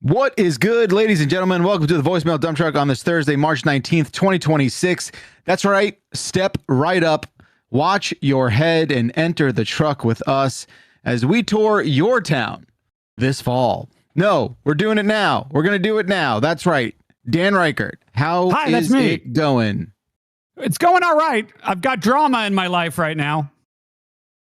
What is good, ladies and gentlemen? Welcome to the Voicemail Dump Truck on this Thursday, March 19th, 2026. That's right. Step right up, watch your head, and enter the truck with us as we tour your town this fall. No, we're doing it now. We're going to do it now. That's right. Dan Reichert, how is it going? It's going all right. I've got drama in my life right now.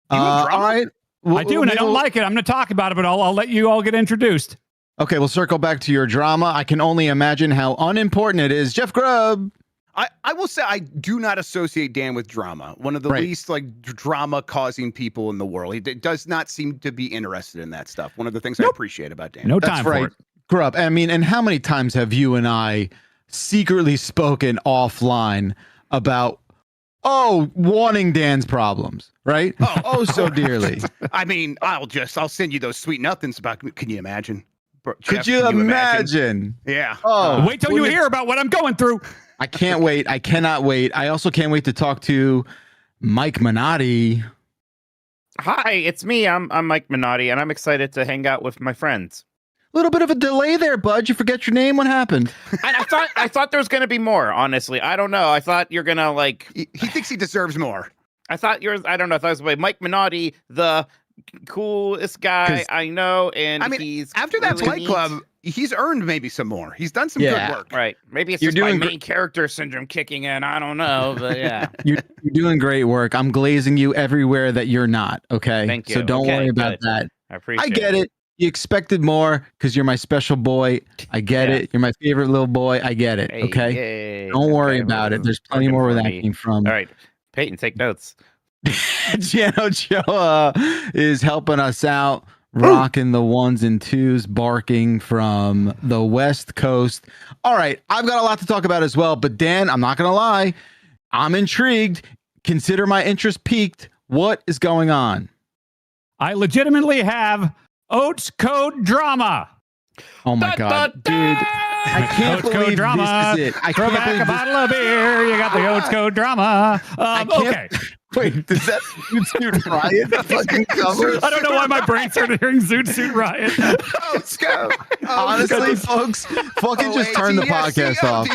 All right. I do, and I don't like it. I'm going to talk about it, but I'll let you all get introduced. Okay, we'll circle back to your drama. I can only imagine how unimportant it is. Jeff Grubb. I will say I do not associate Dan with drama. One of the least drama-causing people in the world. He does not seem to be interested in that stuff. One of the things I appreciate about Dan. No time for it. Grubb. I mean, and how many times have you and I secretly spoken offline about wanting Dan's problems, right? So dearly. I mean, I'll send you those sweet nothings about. Can you imagine? Could you imagine? Yeah. Wait till you hear about what I'm going through. I can't wait. I cannot wait. I also can't wait to talk to Mike Minotti. Hi, it's me. I'm Mike Minotti, and I'm excited to hang out with my friends. A little bit of a delay there, bud. You forget your name. What happened? I thought there was gonna be more. Honestly, I don't know. I thought you're gonna He thinks he deserves more. I thought I don't know. I thought it was Mike Minotti, the coolest guy I know, and he's after that Flight Club, he's earned maybe some more. He's done some good work. Right. Maybe it's just my main character syndrome kicking in. I don't know, but yeah. You're doing great work. I'm glazing you everywhere that you're not, okay? Thank you. So don't worry about that. I appreciate it. I get it. You expected more because you're my special boy. I get it. You're my favorite little boy. I get it, okay? Hey. Don't worry about it. There's plenty more where that came from. All right. Peyton, take notes. Giano Joe is helping us out, rocking the ones and twos, barking from the West Coast. All right, I've got a lot to talk about as well, but Dan, I'm not gonna lie, I'm intrigued. Consider my interest piqued. What is going on? I legitimately have oats code drama. Oh my God, dude. I can't oats believe code drama. This is it. I Throw can't back believe a bottle of beer. You got the oats code drama. Okay. Wait, does that Zoot Suit Riot fucking cover? I don't know why my brain started hearing Zoot Suit Riot. Let's go. Honestly, folks, fucking just turn the podcast off.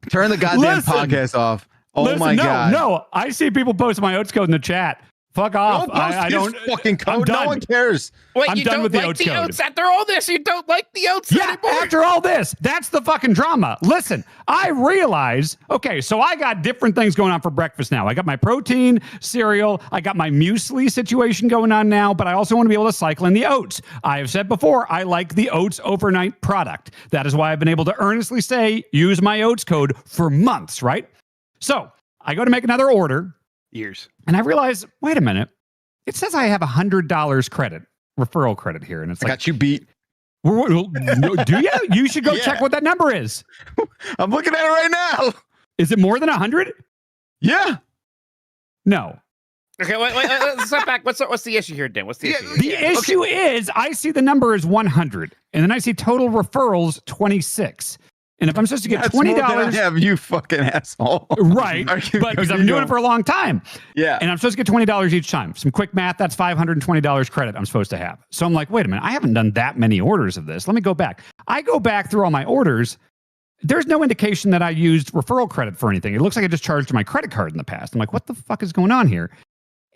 Turn the goddamn podcast off. Oh my God. No, I see people post my oats code in the chat. Fuck off. I don't fucking code. No one cares. Wait, I'm you done don't with the like oats the code. oats after all this? You don't like the oats anymore? After all this, that's the fucking drama. Listen, I realize, okay, so I got different things going on for breakfast now. I got my protein cereal. I got my muesli situation going on now, but I also want to be able to cycle in the oats. I have said before, I like the oats overnight product. That is why I've been able to earnestly say, use my oats code for months, right? So I go to make another order. Years. And I realize, wait a minute. It says I have $100 credit, referral credit here. And it's I got you beat. Do you? You should go check what that number is. I'm looking at it right now. Is it more than 100? Yeah. No. Okay, wait, let's step back. What's the issue here, Dan? What's the issue? The issue is I see the number is 100, and then I see total referrals 26. And if I'm supposed to get $20, I have you fucking asshole. Right? But because I've been doing it for a long time. Yeah. And I'm supposed to get $20 each time. Some quick math, that's $520 credit I'm supposed to have. So I'm like, wait a minute, I haven't done that many orders of this. Let me go back. I go back through all my orders. There's no indication that I used referral credit for anything. It looks like I just charged my credit card in the past. I'm like, what the fuck is going on here?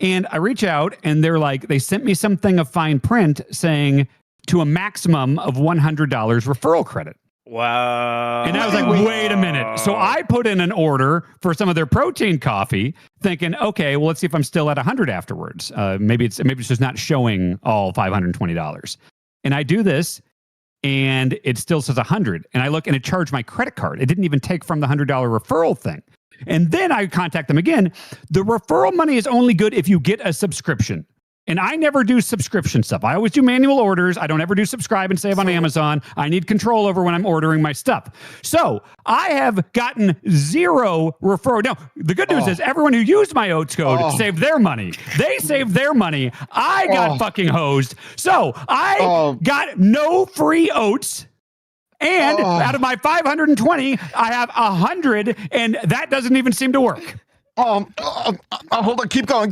And I reach out and they're like, they sent me something of fine print saying to a maximum of $100 referral credit. Wow. And I was like, wait a minute. So I put in an order for some of their protein coffee thinking, okay, well, let's see if I'm still at 100 afterwards. Maybe it's just not showing all $520. And I do this and it still says 100. And I look and it charged my credit card. It didn't even take from the $100 referral thing. And then I contact them again. The referral money is only good if you get a subscription. And I never do subscription stuff. I always do manual orders. I don't ever do subscribe and save on Amazon. I need control over when I'm ordering my stuff. So I have gotten 0 referral. Now, the good news is everyone who used my oats code saved their money. They saved their money. I got fucking hosed. So I got no free oats. And out of my 520, I have 100, and that doesn't even seem to work. Hold on, keep going.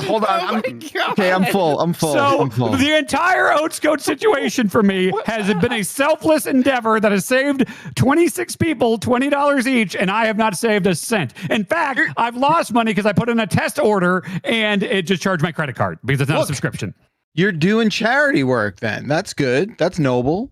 Hold on. Okay, I'm full. So the entire oats goat situation for me has been a selfless endeavor that has saved 26 people $20 each, and I have not saved a cent. In fact, I've lost money because I put in a test order and it just charged my credit card because it's not a subscription. You're doing charity work then. That's good. That's noble.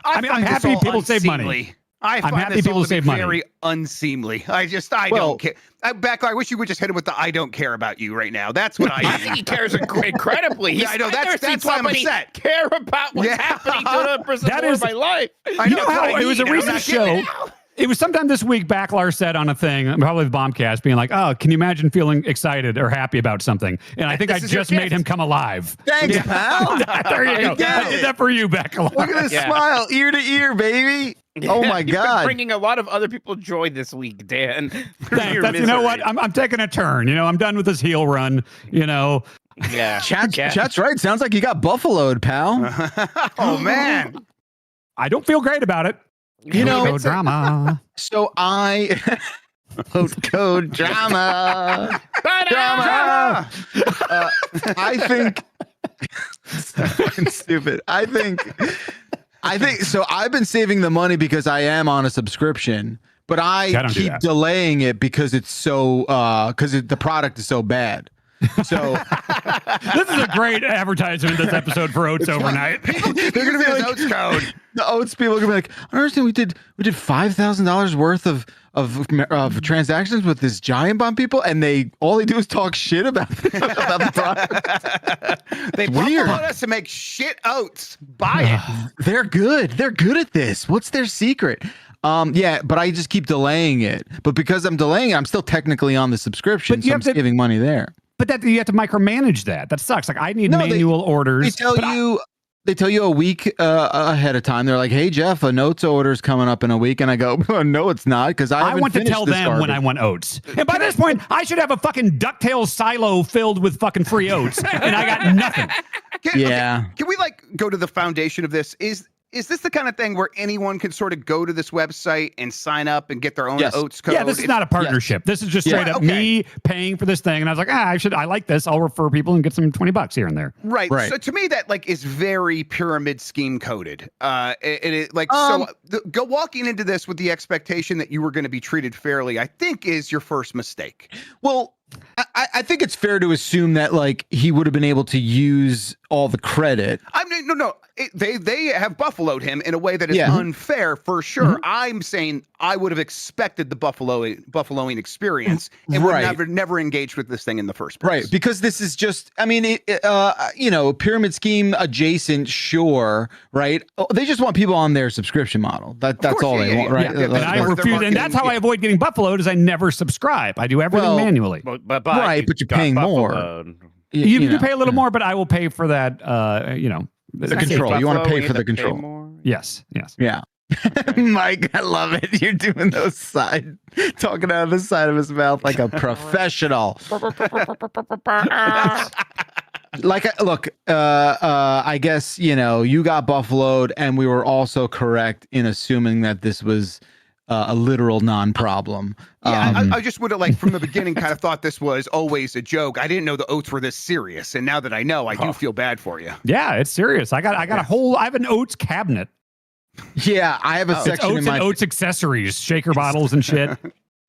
I'm happy people save money. I'm happy people save money. Very unseemly. I don't care. I wish you would just hit him with the "I don't care about you" right now. That's what I think. He cares incredibly. Yeah, I know. That's why I'm upset. Care about what's happening to the my life. I know how it was a recent show. It was sometime this week, Backlar said on a thing, probably the Bombcast, being like, oh, can you imagine feeling excited or happy about something? And I think I just made him come alive. Thanks, pal. There you go. I did that for you, Backlar. Look at this smile, ear to ear, baby. Oh, my God. Bringing a lot of other people joy this week, Dan. You know what? I'm taking a turn. I'm done with this heel run, Yeah. Chat's right. Sounds like you got buffaloed, pal. Oh, man. I don't feel great about it. Drama. So code drama. Drama. I think stupid. I think so. I've been saving the money because I am on a subscription, but I keep delaying it because it's so the product is so bad. So this is a great advertisement. This episode for Oats overnight. They're gonna be like Oats code. The Oats people are gonna be like, I don't understand. We did $5,000 worth of transactions with this giantbomb people, and all they do is talk shit about the product. They weird. Want us to make shit oats. Buy it. They're good. They're good at this. What's their secret? But I just keep delaying it. But because I'm delaying it, I'm still technically on the subscription, so I'm saving money there. But you have to micromanage that. That sucks. Like I need manual orders. They tell you a week ahead of time. They're like, "Hey Jeff, a notes order's coming up in a week," and I go, "No, it's not," because I want to tell them when I want oats. And by this point, I should have a fucking DuckTales silo filled with fucking free oats, and I got nothing. Can we go to the foundation of this? Is this the kind of thing where anyone can sort of go to this website and sign up and get their own oats code? Yeah, this is not a partnership. This is just straight up me paying for this thing. And I was like, I like this. I'll refer people and get some $20 here and there. Right. So to me, that is very pyramid scheme coded. Go walking into this with the expectation that you were going to be treated fairly, I think is your first mistake. Well, I think it's fair to assume that he would have been able to use all the credit. I mean, no. They have buffaloed him in a way that is unfair for sure. Mm-hmm. I'm saying I would have expected the buffaloing experience and would never engaged with this thing in the first place. Right, because this is just, pyramid scheme adjacent, sure, right? They just want people on their subscription model. That's all they want, right? Yeah. And I refuse, and that's how I avoid getting buffaloed is I never subscribe. I do everything manually. But you're paying more. You pay a little more, but I will pay for that. The control. You want to pay for the control. Yes. Yeah. Mike, I love it. You're doing those talking out of the side of his mouth like a professional. I guess you got buffaloed, and we were also correct in assuming that this was a literal non-problem. I just would have from the beginning kind of thought this was always a joke. I didn't know the oats were this serious, and now that I know, I do feel bad for you. Yeah, it's serious. I have an oats cabinet. Yeah, I have a section in my oats accessories, shaker bottles and shit.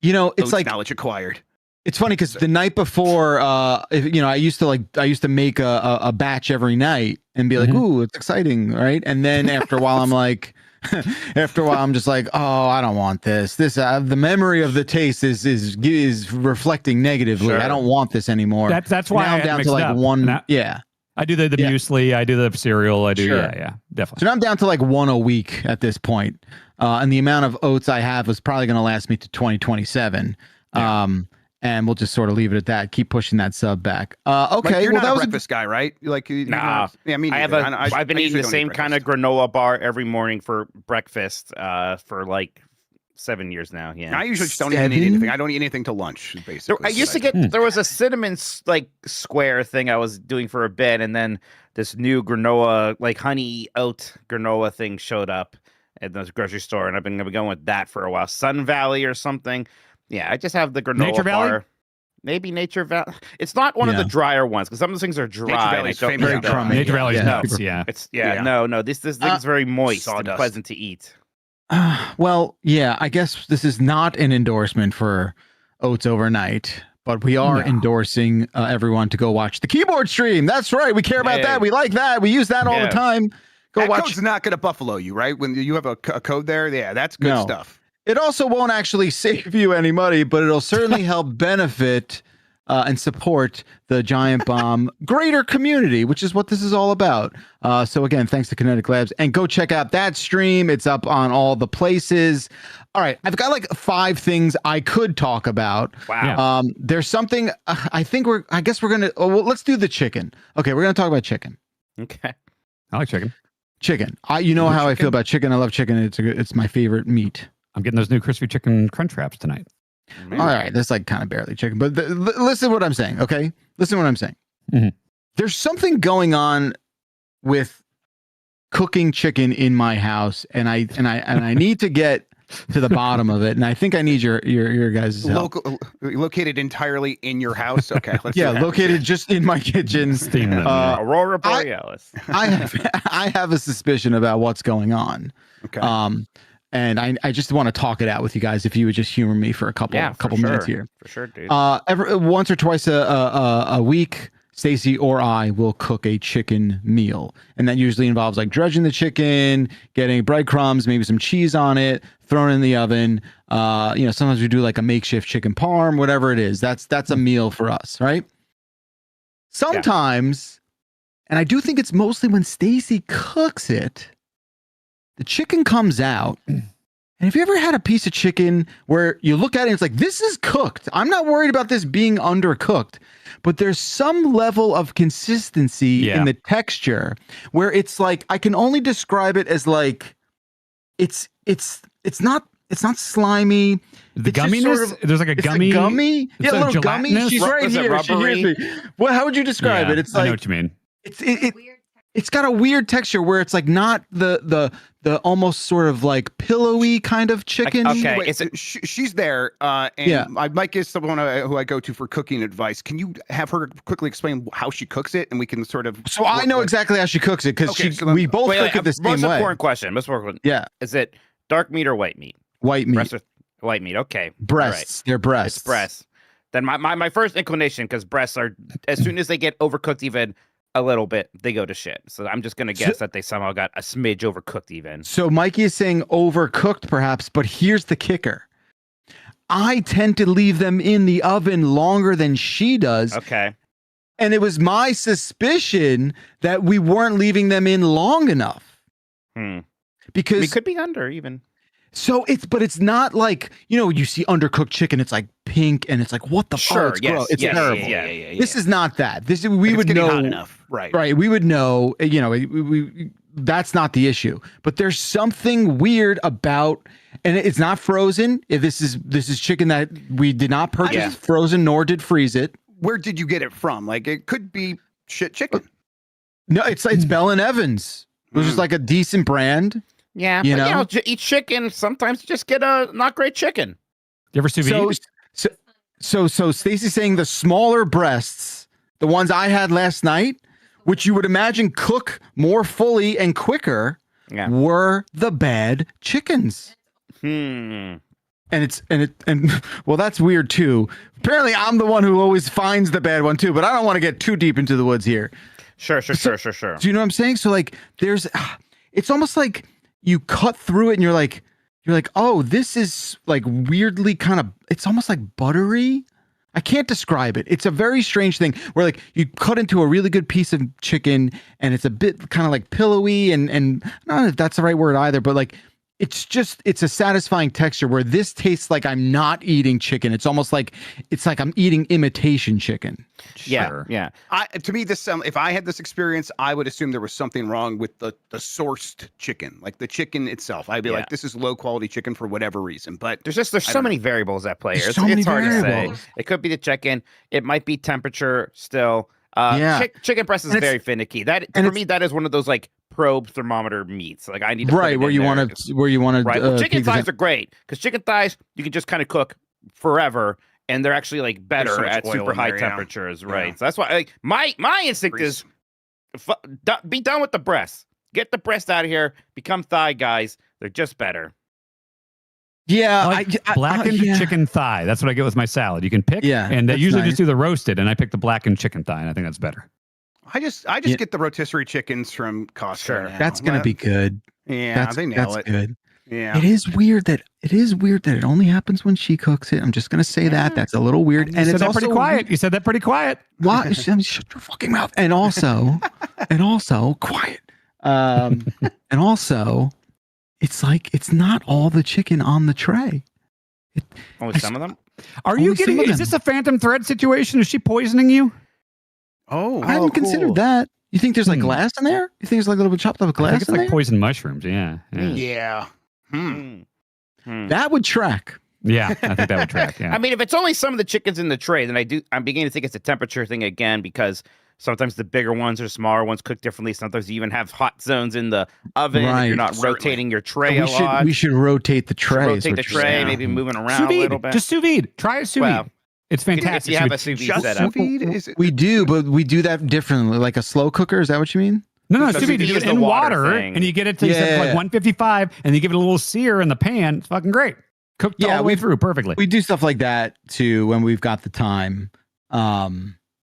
It's oats knowledge acquired. It's funny because the night before, I used to make a batch every night and be like, "Ooh, it's exciting," right? And then after a while, I'm just like, "Oh, I don't want this. The memory of the taste is reflecting negatively. Sure. I don't want this anymore." That's why now I'm down to one. I do the muesli. I do the cereal. I do definitely. So now I'm down to one a week at this point, and the amount of oats I have is probably going to last me to 2027. Yeah. And we'll just sort of leave it at that. Keep pushing that sub back. Okay. You're not a breakfast guy, right? Nah. I've been eating the same kind of granola bar every morning for breakfast for 7 years now. Yeah. I usually just don't even eat anything. I don't eat anything till lunch, basically. I used to get there was a cinnamon square thing I was doing for a bit, and then this new granola honey oat granola thing showed up. at the grocery store, and I've been going with that for a while. Sun Valley or something. Yeah, I just have the granola Nature bar. Valley? Maybe Nature Valley. It's not one of the drier ones because some of those things are dry. Very crummy. Nature Valley's nuts. yeah. It's no. This thing is very moist and pleasant to eat. Well, yeah, I guess this is not an endorsement for Oats Overnight, but we are endorsing everyone to go watch the keyboard stream. That's right. We care about that. We like that. We use that all the time. Go watch. Code's not going to buffalo you, right? When you have a code there, yeah, that's good stuff. It also won't actually save you any money, but it'll certainly help benefit and support the Giant Bomb greater community, which is what this is all about. So again, thanks to Kinetic Labs, and go check out that stream. It's up on all the places. All right, I've got like 5 things I could talk about. Wow. There's something I guess we're gonna. Oh, well, let's do the chicken. Okay, we're gonna talk about chicken. Okay. I like chicken. Chicken. You know how I feel about chicken. I love chicken. It's my favorite meat. I'm getting those new crispy chicken crunch wraps tonight. All right, that's like kind of barely chicken, but listen to what I'm saying, okay? Listen to what I'm saying. Mm-hmm. There's something going on with cooking chicken in my house, and I need to get to the bottom of it, and I think I need your guys' help. Located entirely in your house. Okay, let's located just in my kitchen. Aurora Borealis. I have a suspicion about what's going on. Okay. And I just want to talk it out with you guys. If you would just humor me for a couple minutes here. For sure, dude. Once or twice a week, Stacy or I will cook a chicken meal, and that usually involves like dredging the chicken, getting breadcrumbs, maybe some cheese on it, throwing it in the oven. Sometimes we do like a makeshift chicken parm, whatever it is. That's a meal for us, right? Sometimes, and I do think it's mostly when Stacy cooks it, the chicken comes out. And have you ever had a piece of chicken where you look at it and it's like, this is cooked. I'm not worried about this being undercooked, but there's some level of consistency in the texture where it's like, I can only describe it as like, it's not slimy. The gumminess? Sort of, there's like a gummy. It's a gummy? Yeah, a little gummy. She's right here. She hears me. Well, how would you describe it? It's like, I know what you mean. It's got a weird texture where it's like not the almost sort of like pillowy kind of chicken. Okay, she's there, and I might get someone who I go to for cooking advice. Can you have her quickly explain how she cooks it, and we can sort of. So I know exactly how she cooks it because we both cook it the same way. Most important question. Yeah, is it dark meat or white meat? White meat. White meat. Okay. Breasts. Right. They're breasts. It's breasts. Then my first inclination, because breasts are, as soon as they get overcooked even a little bit, they go to shit. So I'm just going to guess that they somehow got a smidge overcooked even. So Mikey is saying overcooked perhaps, but here's the kicker. I tend to leave them in the oven longer than she does. Okay. And it was my suspicion that we weren't leaving them in long enough. Because we could be under even. So it's not like, you see undercooked chicken, it's like pink and it's like, what the fuck? It's gross. It's terrible. Yeah. This is not that. We would know. Hot enough. Right. We would know, that's not the issue. But there's something weird about, and it's not frozen. This is chicken that we did not purchase frozen, nor did freeze it. Where did you get it from? Like, it could be shit chicken. No, it's Bell and Evans, which is like a decent brand. Yeah, eat chicken. Sometimes you just get a not great chicken. You ever sous vide? So Stacey's saying the smaller breasts, the ones I had last night, which you would imagine cook more fully and quicker, were the bad chickens. And well, that's weird too. Apparently, I'm the one who always finds the bad one too. But I don't want to get too deep into the woods here. Sure. Do you know what I'm saying? So like, it's almost like you cut through it and you're like, oh, this is like weirdly kind of, it's almost like buttery. I can't describe it. It's a very strange thing where like you cut into a really good piece of chicken and it's a bit kind of like pillowy and I don't know if that's the right word either, but like, it's a satisfying texture where this tastes like I'm not eating chicken. It's almost like I'm eating imitation chicken. Sure. Yeah. To me, if I had this experience, I would assume there was something wrong with the sourced chicken, like the chicken itself. I'd be like, this is low quality chicken for whatever reason. But there's so many variables at play here. It's hard to say. It could be the chicken. It might be temperature still. Chicken breast is very finicky. For me, that is one of those like probe thermometer meats. Like I need to right where you want to right. Well, chicken thighs are great because chicken thighs you can just kind of cook forever, and they're actually like better so at super high temperatures. Right. Yeah. So that's why my instinct is be done with the breasts. Get the breast out of here. Become thigh guys. They're just better. Yeah, blackened chicken thigh. That's what I get with my salad. You can pick, and I usually just do the roasted, and I pick the blackened chicken thigh, and I think that's better. I just get the rotisserie chickens from Costco. Sure. That's gonna be good. Yeah, they nail it. Good. Yeah, it is weird that it only happens when she cooks it. I'm just gonna say that. That's a little weird, and it's also pretty quiet. You said that pretty quiet. Why? Shut your fucking mouth. And also quiet. And also. It's like it's not all the chicken on the tray. Only some of them? Are you getting? Is this a phantom thread situation? Is she poisoning you? Oh, I hadn't considered that. You think there's like glass in there? You think there's like a little bit chopped up glass? I think it's like poison mushrooms. Yeah. That would track. Yeah, I think that would track. Yeah. I mean, if it's only some of the chickens in the tray, then I'm beginning to think it's a temperature thing again because sometimes the bigger ones or smaller ones cook differently. Sometimes you even have hot zones in the oven. Right. If you're not rotating your tray a lot. We should rotate the tray. Rotate the tray, maybe moving around a little bit. Just sous vide. Try a sous vide. It's fantastic. If you have a sous vide setup. We do, but we do that differently. Like a slow cooker. Is that what you mean? No, sous vide. You do it in water, and you get it to like 155, and you give it a little sear in the pan. It's fucking great. Cooked all the way through perfectly. We do stuff like that too when we've got the time.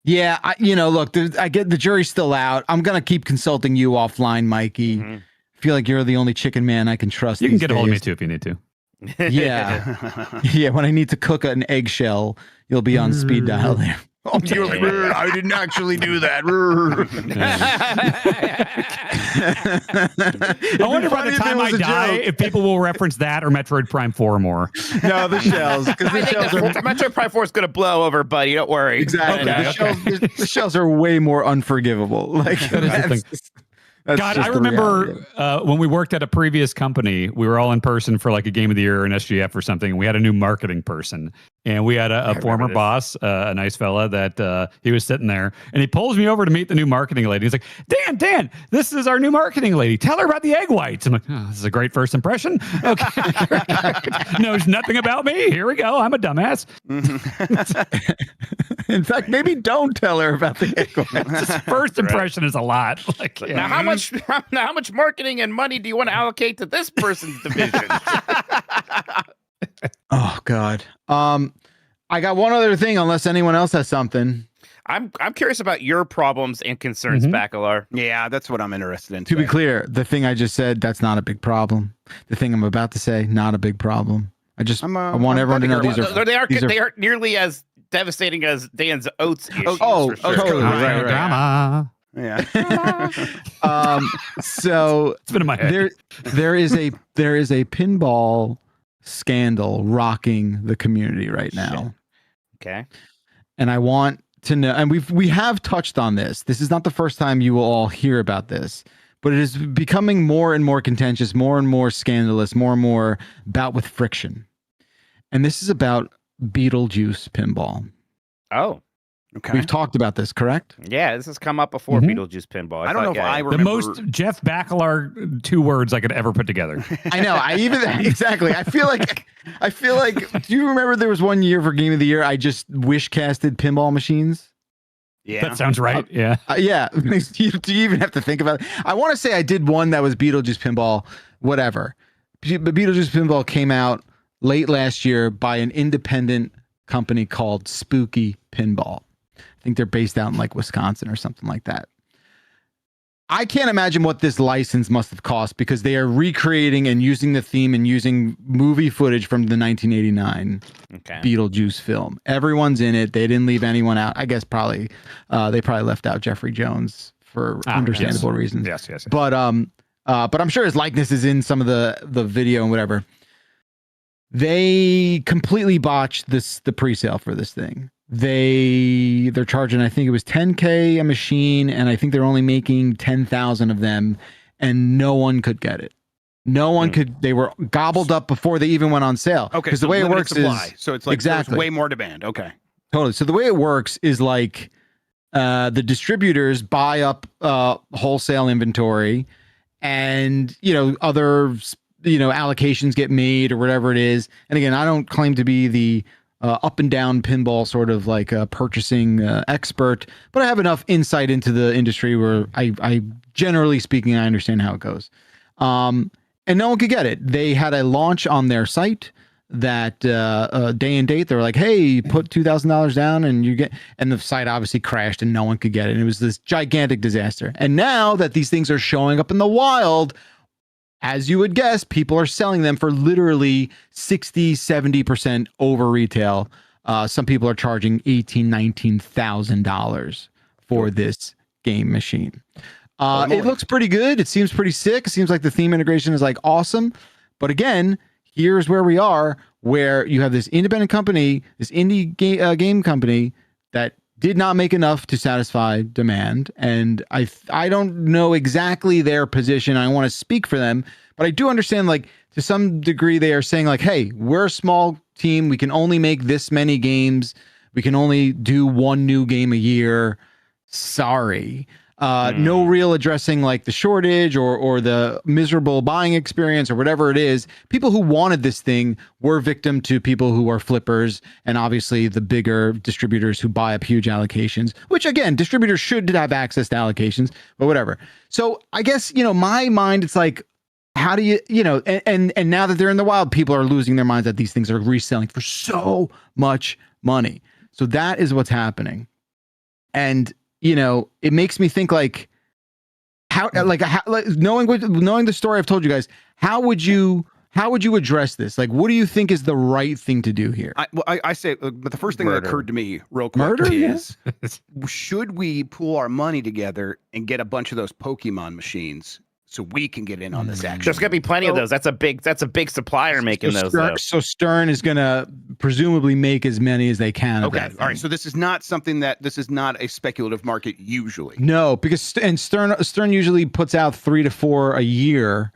Yeah, look, I get the jury's still out. I'm gonna keep consulting you offline, Mikey. I feel like you're the only chicken man I can trust. You can get a hold of me too if you need to. Yeah, when I need to cook an eggshell, you'll be on speed dial there. Oh, I didn't actually do that. I wonder by the time I die if people will reference that or Metroid Prime 4 or more. No, the shells. Because Metroid Prime 4 is going to blow over, buddy. Don't worry. Exactly. The shells are way more unforgivable. Like God, I remember when we worked at a previous company, we were all in person for like a Game of the Year or an SGF or something. And we had a new marketing person, and we had a former boss, a nice fella that he was sitting there, and he pulls me over to meet the new marketing lady. He's like, Dan, this is our new marketing lady. Tell her about the egg whites. I'm like, oh, this is a great first impression. Okay. Knows nothing about me. Here we go. I'm a dumbass. In fact, maybe don't tell her about the egg whites. First impression is a lot. Like, now, how much marketing and money do you want to allocate to this person's division? Oh God. I got one other thing, unless anyone else has something. I'm curious about your problems and concerns, Bacalar. Yeah, that's what I'm interested in. To be clear, the thing I just said, that's not a big problem. The thing I'm about to say, not a big problem. I want everyone to know they aren't nearly as devastating as Dan's oats issues. Oh, totally. Right. Drama. Yeah. So it's been in my head. There is a pinball scandal rocking the community right now. Okay. And I want to know, and we have touched on this. This is not the first time you will all hear about this, but it is becoming more and more contentious, more and more scandalous, more and more bout with friction. And this is about Beetlejuice pinball. Oh. Okay. We've talked about this, correct? Yeah, this has come up before, Beetlejuice pinball. I don't know if I remember. The most Jeff Bacalar 2 words I could ever put together. I know. Exactly. I feel like, do you remember there was one year for Game of the Year, I just wish casted pinball machines? Yeah. That sounds right. Yeah. Yeah. Do you even have to think about it? I want to say I did one that was Beetlejuice pinball, whatever. But Beetlejuice pinball came out late last year by an independent company called Spooky Pinball. I think they're based out in like Wisconsin or something like that. I can't imagine what this license must have cost because they are recreating and using the theme and using movie footage from the 1989 Beetlejuice film. Everyone's in it. They didn't leave anyone out. I guess probably they probably left out Jeffrey Jones for understandable reasons. Yes. But I'm sure his likeness is in some of the video and whatever. They completely botched the pre-sale for this thing. They're charging, I think it was $10K a machine, and I think they're only making 10,000 of them, and no one could get it. No one could. They were gobbled up before they even went on sale. Okay, because the way it works supply. is so it's like there's way more demand. Okay, totally. So the way it works is like the distributors buy up wholesale inventory, and other allocations get made or whatever it is. And again, I don't claim to be the up and down pinball sort of like purchasing expert, but I have enough insight into the industry where I generally speaking, I understand how it goes. And no one could get it. They had a launch on their site that day and date. They were like, hey, put $2,000 down and you get, and the site obviously crashed and no one could get it. And it was this gigantic disaster. And now that these things are showing up in the wild, as you would guess, people are selling them for literally 60-70% over retail. Some people are charging $18,000-$19,000 for this game machine. It looks pretty good. It seems pretty sick. It seems like the theme integration is like awesome. But again, here's where we are, where you have this independent company, this indie game company that did not make enough to satisfy demand. And I don't know exactly their position. I want to speak for them, but I do understand, like, to some degree, they are saying like, hey, we're a small team. We can only make this many games. We can only do one new game a year. Sorry. No real addressing like the shortage or the miserable buying experience or whatever it is. People who wanted this thing were victim to people who are flippers, and obviously the bigger distributors who buy up huge allocations, which again, distributors should have access to allocations, but whatever. So I guess, my mind, it's like, how do you, and now that they're in the wild, people are losing their minds that these things are reselling for so much money. So that is what's happening. And it makes me think like knowing the story I've told you guys, how would you address this? Like, what do you think is the right thing to do here? I say, but the first thing that occurred to me real quick Murder? is, should we pool our money together and get a bunch of those Pokemon machines so we can get in on this action? There's gonna be plenty of those. That's a big supplier making those. So Stern is gonna presumably make as many as they can. Okay, all right. So this is not a speculative market usually. No, because Stern usually puts out 3 to 4 a year,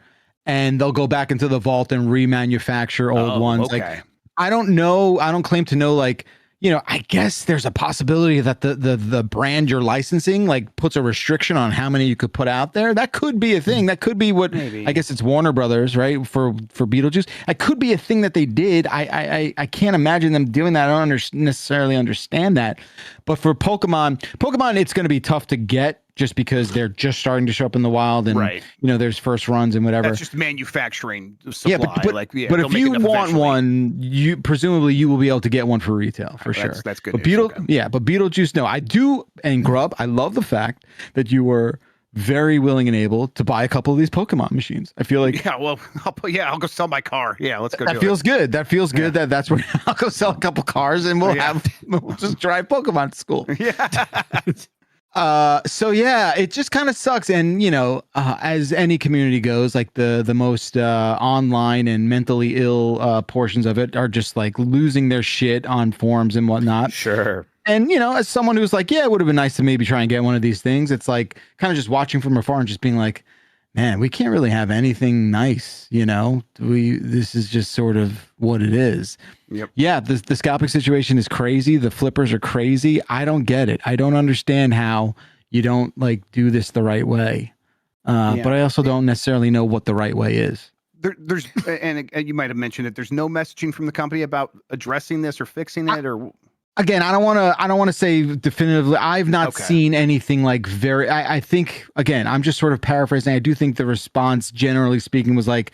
and they'll go back into the vault and remanufacture old ones. Okay. Like, I don't know. I don't claim to know. Like, I guess there's a possibility that the brand you're licensing like puts a restriction on how many you could put out there. That could be a thing. That could be what, maybe. I guess it's Warner Brothers, right? For Beetlejuice. It could be a thing that they did. I can't imagine them doing that. I don't necessarily understand that. But for Pokemon, it's going to be tough to get, just because they're just starting to show up in the wild, and right. There's first runs and whatever. That's just manufacturing supply. But if you want one, you presumably will be able to get one for retail for sure. That's good. But Beetlejuice, no, I do. And Grub, I love the fact that you were very willing and able to buy a couple of these Pokemon machines. I feel like I'll go sell my car. Yeah, let's go. That feels good. That feels good. That's where I'll go sell a couple cars and we'll just drive Pokemon to school. Yeah. So yeah, it just kind of sucks. And as any community goes, like the most online and mentally ill portions of it are just like losing their shit on forums and whatnot. Sure. And as someone who's like, yeah, it would have been nice to maybe try and get one of these things, it's like kind of just watching from afar and just being like, man, we can't really have anything nice, this is just sort of what it is. Yep. Yeah, the scalping situation is crazy. The flippers are crazy. I don't get it. I don't understand how you don't like do this the right way. But I also don't necessarily know what the right way is. There's and you might have mentioned it. There's no messaging from the company about addressing this or fixing it, or again, I don't want to say definitively. I've not seen anything like I think, again, I'm just sort of paraphrasing. I do think the response, generally speaking, was like,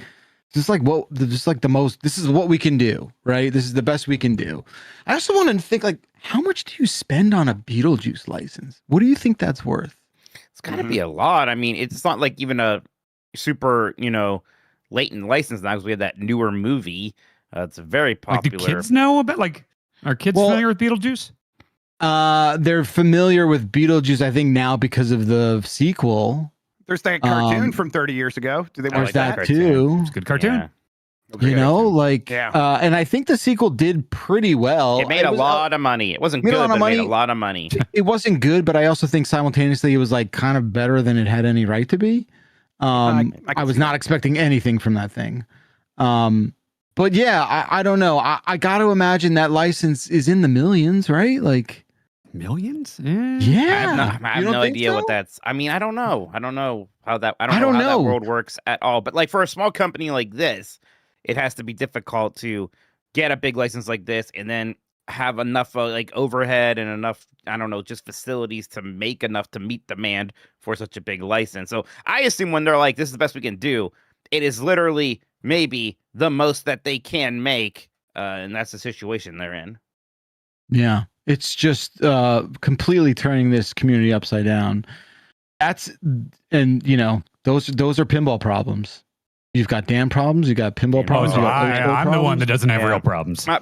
this is what we can do, right? This is the best we can do. I also want to think, like, how much do you spend on a Beetlejuice license? What do you think that's worth? It's got to be a lot. I mean, it's not like even a super, latent license now, because we had that newer movie. It's very popular. Like, do kids know about, like, are kids familiar with Beetlejuice? They're familiar with Beetlejuice, I think, now because of the sequel. There's that cartoon from 30 years ago. Do they watch that too? It's a good cartoon. Yeah. And I think the sequel did pretty well. It made a lot of money. It wasn't good, but it made a lot of money. It wasn't good, but I also think simultaneously it was like kind of better than it had any right to be. I was not expecting anything from that thing. But yeah, I don't know. I got to imagine that license is in the millions, right? Like, Millions? Yeah. I have no idea what that's. I mean, I don't know. I don't know how that world works at all. But like for a small company like this, it has to be difficult to get a big license like this and then have enough like overhead and enough, I don't know, just facilities to make enough to meet demand for such a big license. So I assume when they're like, this is the best we can do, it is literally maybe the most that they can make. And that's the situation they're in. Yeah. It's just completely turning this community upside down. And you know, those are pinball problems. You've got Dan problems. You got pinball problems. I'm the one that doesn't have real problems. I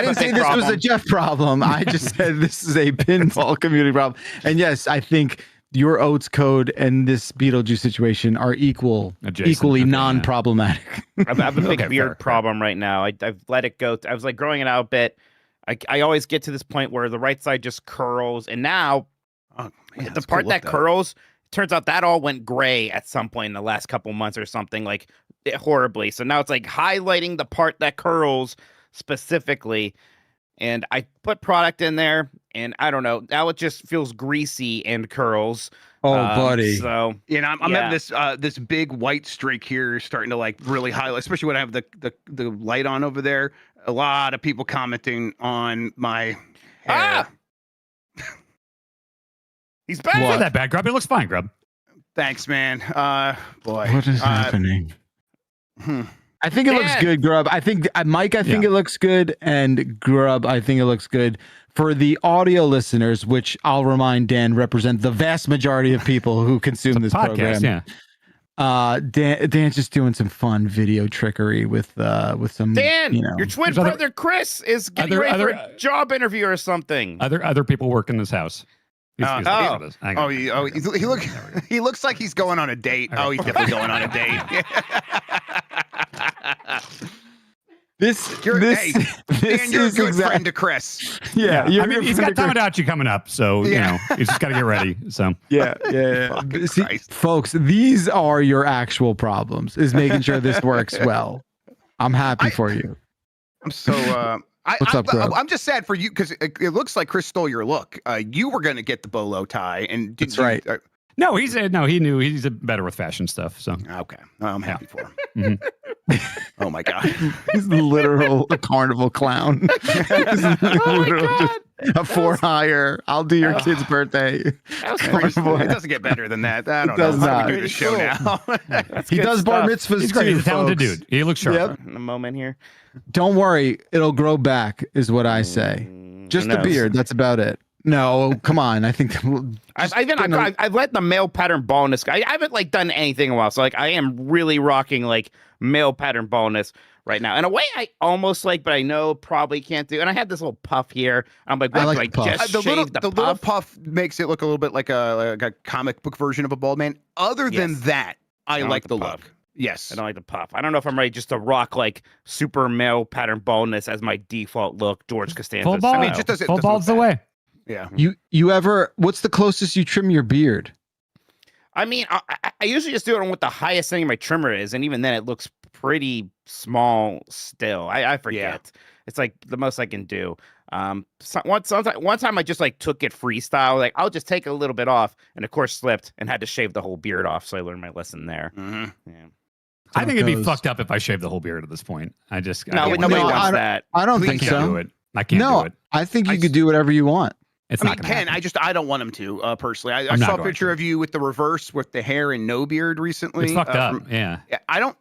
didn't say this was a Jeff problem. I just said this is a pinball community problem. And yes, I think your oats code and this Beetlejuice situation are equally non-problematic. I have a big beard problem right now. I've let it go. I was like growing it out a bit. I always get to this point where the right side just curls, and now the part that curls, turns out that all went gray at some point in the last couple months or something, like horribly. So now it's like highlighting the part that curls specifically. And I put product in there, and I don't know. Now it just feels greasy and curls. Oh, buddy. So I'm having this big white streak here, starting to like really highlight, especially when I have the light on over there. A lot of people commenting on my hair. He's bad. Not that bad, Grub. It looks fine, Grub. Thanks, man. Boy, what is happening? I think it looks good, Grub. I think Mike, I think it looks good, and Grub, I think it looks good. For the audio listeners, which I'll remind Dan represent the vast majority of people who consume this podcast, program. Dan's just doing some fun video trickery with some. Dan, your twin brother Chris is getting ready for a job interview or something. Other people work in this house. He looks like he's going on a date. Oh, he's definitely going on a date. This is your good friend to Chris. Yeah. I mean, he's got Tomodachi coming up, so you know he's just got to get ready. So yeah. See, folks, these are your actual problems. Is making sure this works well. I'm happy for you. I'm so. What's up, bro? I'm just sad for you because it looks like Chris stole your look. You were going to get the bolo tie, and that's right. No, he knew he's better with fashion stuff. So okay, I'm happy for him. Mm-hmm. Oh my god, he's the literal carnival clown. Just a for hire. I'll do your kid's birthday. It doesn't get better than that. I don't know. How do we do the show now? He does bar mitzvahs. He's great. He's a talented dude. He looks sharp. Yep. In a moment here. Don't worry, it'll grow back, is what I say. Just the beard. That's about it. No, come on. I think I've let the male pattern baldness. I haven't like done anything in a while, so like I am really rocking like male pattern baldness right now. In a way, I almost like, but I know probably can't do. And I had this little puff here. I'm like, what, like just shave the little puff makes it look a little bit like a comic book version of a bald man. Other than that, I like the look. Yes. I don't like the puff. I don't know if I'm ready just to rock like super male pattern baldness as my default look, George Costanza. Full bald. I mean, just full bald's the way. Yeah. You ever? What's the closest you trim your beard? I mean, I usually just do it on what the highest thing my trimmer is, and even then, it looks pretty small still. I forget. Yeah. It's like the most I can do. One time I just like took it freestyle. Like I'll just take a little bit off, and of course slipped and had to shave the whole beard off. So I learned my lesson there. Mm-hmm. Yeah. I think it'd be fucked up if I shaved the whole beard at this point. Nobody wants that. I don't think so. Do it. I can't do it. I think you could do whatever you want. It's not gonna happen. I don't want him to personally. I saw a picture of you with the reverse with the hair and no beard recently. It's fucked up. Yeah. I don't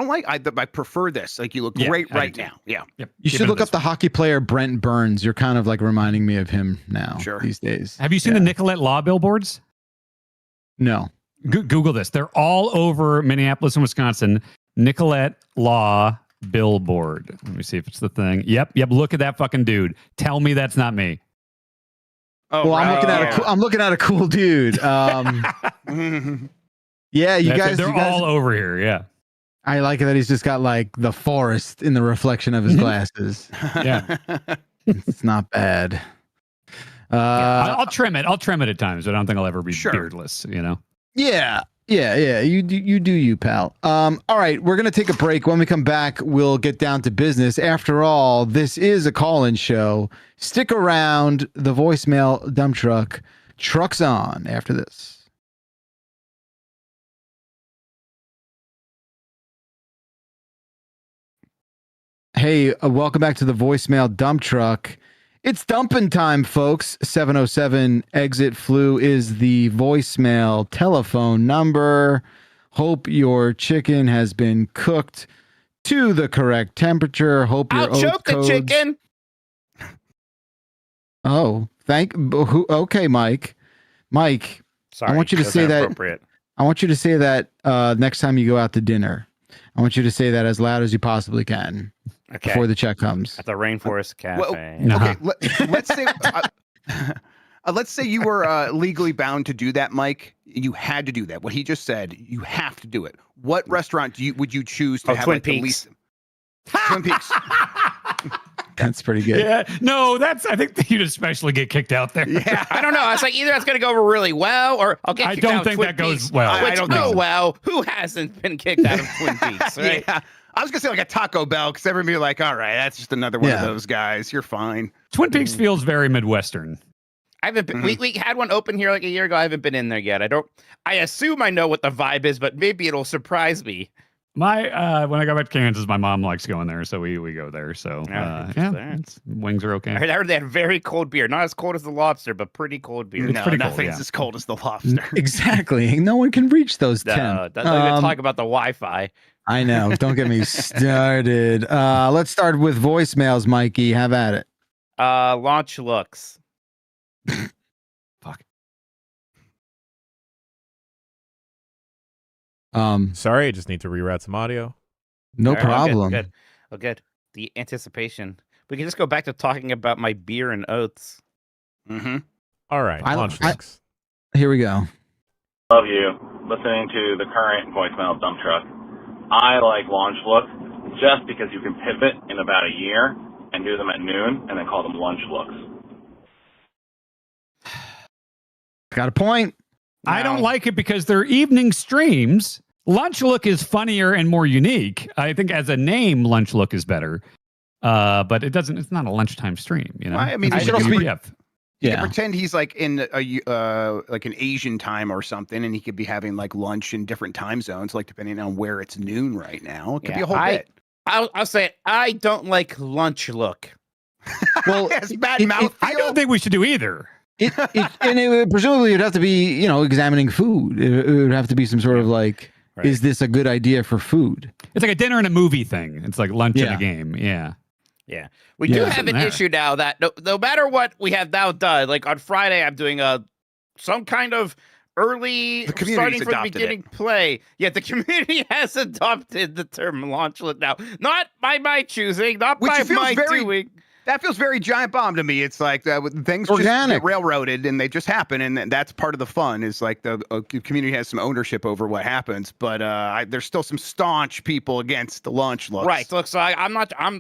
like. I prefer this. Like you look great right now. Yeah. Yep. You should look up the hockey player Brent Burns. You're kind of like reminding me of him now. Sure. These days. Have you seen the Nicolette Law billboards? No. Google this. They're all over Minneapolis and Wisconsin. Nicolette Law billboard. Let me see if it's the thing. Yep. Look at that fucking dude. Tell me that's not me. Oh, well, I'm looking at a cool dude. Yeah, they're all over here. Yeah. I like that he's just got like the forest in the reflection of his glasses. Yeah. It's not bad. I'll trim it. I'll trim it at times, but I don't think I'll ever be beardless, you know? Yeah. Yeah, you do you, pal. All right, we're gonna take a break. When we come back, we'll get down to business. After all, this is a call-in show. Stick around. The voicemail dump truck's on after this. Hey, welcome back to the voicemail dump truck. It's dumping time, folks. 707 exit flu is the voicemail telephone number. Hope your chicken has been cooked to the correct temperature. Hope your I'll choke the chicken. Oh, okay, Mike. Mike, sorry, I want you to say that. I want you to say that next time you go out to dinner. I want you to say that as loud as you possibly can. Okay. Before the check comes. At the Rainforest Cafe. Well, okay, let's say you were legally bound to do that, Mike. You had to do that. What he just said, you have to do it. What restaurant would you choose to have Twin like, Peaks. the least? Twin Peaks. That's pretty good. Yeah, no, I think you'd especially get kicked out there. Yeah, I don't know. It's like either that's going to go over really well, or I'll get kicked out. I don't think Twin that Peaks, goes well. I don't know. Well, who hasn't been kicked out of Twin Peaks? Right? Yeah. I was gonna say like a Taco Bell because everybody be like, all right, that's just another one of those guys. You're fine. Twin Peaks feels very Midwestern. I haven't been, we had one open here like a year ago. I haven't been in there yet. I assume I know what the vibe is, but maybe it'll surprise me. When I go back to Kansas, my mom likes going there, so we go there. So wings are okay. I heard they had very cold beer, not as cold as the Lobster, but pretty cold beer. No, nothing's as cold as the Lobster. Exactly. No one can reach those temps. No, doesn't even talk about the Wi-Fi. I know. Don't get me started. Let's start with voicemails, Mikey. Have at it. Launch looks. Fuck. Sorry, I just need to reroute some audio. No problem. Good. Oh, good. The anticipation. We can just go back to talking about my beer and oats. Mm-hmm. All right. Launch looks. Here we go. Love you. Listening to the current voicemail dump truck. I like launch looks just because you can pivot in about a year and do them at noon and then call them lunch looks. Got a point. No. I don't like it because they're evening streams. Lunch Look is funnier and more unique. I think as a name, Lunch Look is better. But it's not a lunchtime stream, you know? I mean, I should also be pretend he's like in like an Asian time or something, and he could be having like lunch in different time zones, like depending on where it's noon right now. It could be a whole bit. I'll say I don't like lunch look. Well, it's bad mouthfeel. I don't think we should do either. Presumably it'd have to be, examining food. It would have to be some sort of like, is this a good idea for food? It's like a dinner and a movie thing. It's like lunch and a game. Yeah. Yeah. We do have an issue now that no matter what we have now done, like on Friday, I'm doing some kind of early starting from the beginning play. Yeah, the community has adopted the term launch look now. Not by my choosing, not by my doing. That feels very giant bomb to me. It's like things organic. Just get railroaded and they just happen, and that's part of the fun. Is like the community has some ownership over what happens, but there's still some staunch people against the launch looks. Right. So I'm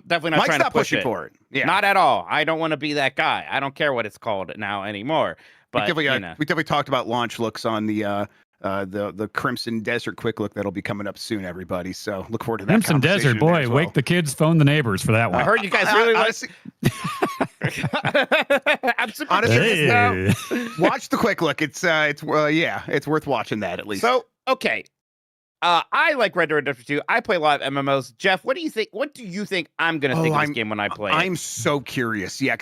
definitely not trying to push it. For it. Yeah. Not at all. I don't want to be that guy. I don't care what it's called now anymore. But we definitely talked about launch looks on the Crimson Desert quick look that'll be coming up soon, everybody. So look forward to that. Crimson Desert, boy, wake the kids, phone the neighbors for that one. I heard you guys really like. I'm honestly, watch the quick look. It's worth watching that at least. So okay, I like Red Dead Redemption 2. I play a lot of MMOs. Jeff, what do you think? What do you think I'm going to think of this game when I play it? I'm so curious. Yeah,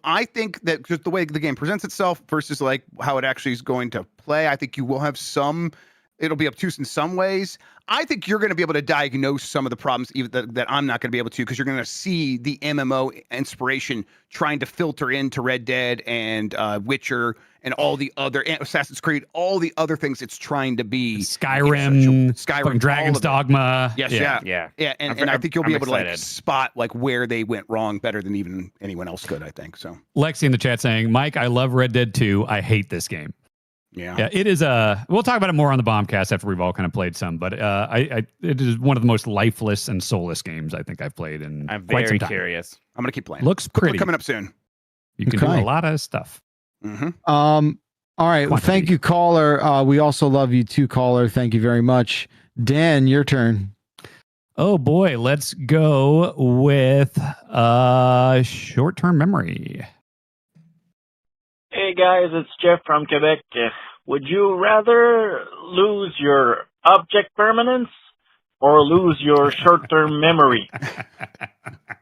I think that just the way the game presents itself versus like how it actually is going to play, I think you will have some. It'll be obtuse in some ways. I think you're going to be able to diagnose some of the problems even that I'm not going to be able to, because you're going to see the MMO inspiration trying to filter into Red Dead and Witcher and all the other Assassin's Creed, all the other things it's trying to be. Skyrim, Dragon's Dogma. Yes, yeah. And I think you'll be able to like spot like where they went wrong better than even anyone else could, I think. So Lexi in the chat saying, Mike, I love Red Dead 2. I hate this game. Yeah, it is we'll talk about it more on the Bombcast after we've all kind of played some, but it is one of the most lifeless and soulless games I think I've played in quite some time. I'm very curious. I'm gonna keep playing. Looks pretty. Coming up soon. You can do a lot of stuff. Mm-hmm. All All right. Well, thank you, caller. We also love you too, caller. Thank you very much. Dan, your turn. Oh boy, let's go with short-term memory. Hey guys, it's Jeff from Quebec. Would you rather lose your object permanence or lose your short-term memory?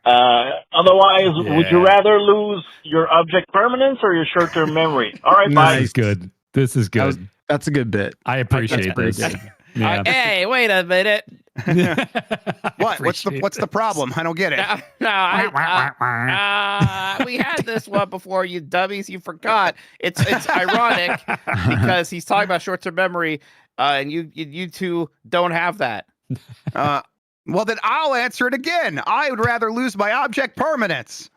Otherwise, would you rather lose your object permanence or your short-term memory? All right, bye. This is good. This is good. That's a good bit. I appreciate this. Yeah. Hey, wait a minute. What? What's the problem? I don't get it. We had this one before, you dummies. You forgot. It's ironic because he's talking about short-term memory, and you two don't have that. Well, then I'll answer it again. I would rather lose my object permanence.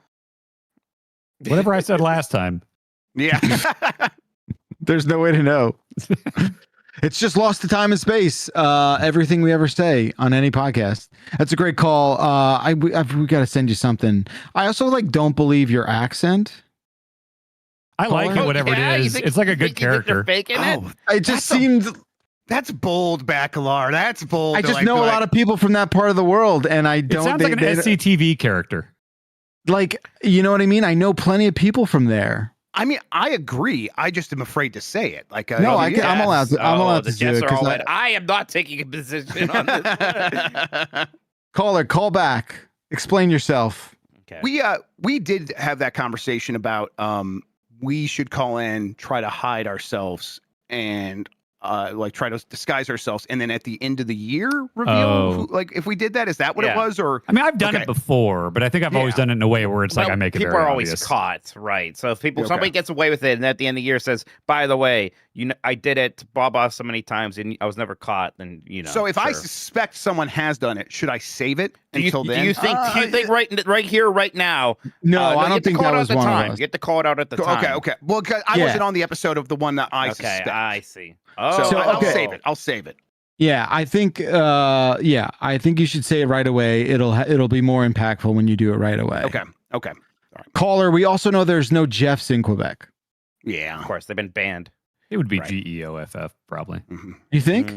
Whatever I said last time. Yeah. There's no way to know. It's just lost to time and space. Everything we ever say on any podcast. That's a great call. We got to send you something. I also don't believe your accent. I like it, whatever it is. It's like a good character. It just seemed. That's bold, Bacalar. That's bold. I just know a lot of people from that part of the world, and I don't. It sounds like an SCTV character. You know what I mean? I know plenty of people from there. I mean, I agree. I just am afraid to say it. I'm allowed to. I'm allowed to do it. I am not taking a position on this. Caller, call back. Explain yourself. Okay. We did have that conversation about we should call in, try to hide ourselves, and try to disguise ourselves, and then at the end of the year reveal if we did that. Is that what it was? Or I mean, I've done it before, but I think I've always done it in a way where it's I make it very people are obvious. always caught, right? So if somebody gets away with it, and at the end of the year says, by the way, I did it so many times and I was never caught, then So if I suspect someone has done it, should I save it until then? Do you think right here, right now? No, I don't think that was one of us. You have to call it out at the time. Okay. Well, because I wasn't on the episode of the one that I suspect. I see. So I'll save it. Yeah, I think you should say it right away. It'll be more impactful when you do it right away. Okay. All right. Caller, we also know there's no Jeffs in Quebec. Yeah. Of course, they've been banned. It would be GEOFF probably. Mm-hmm. You think?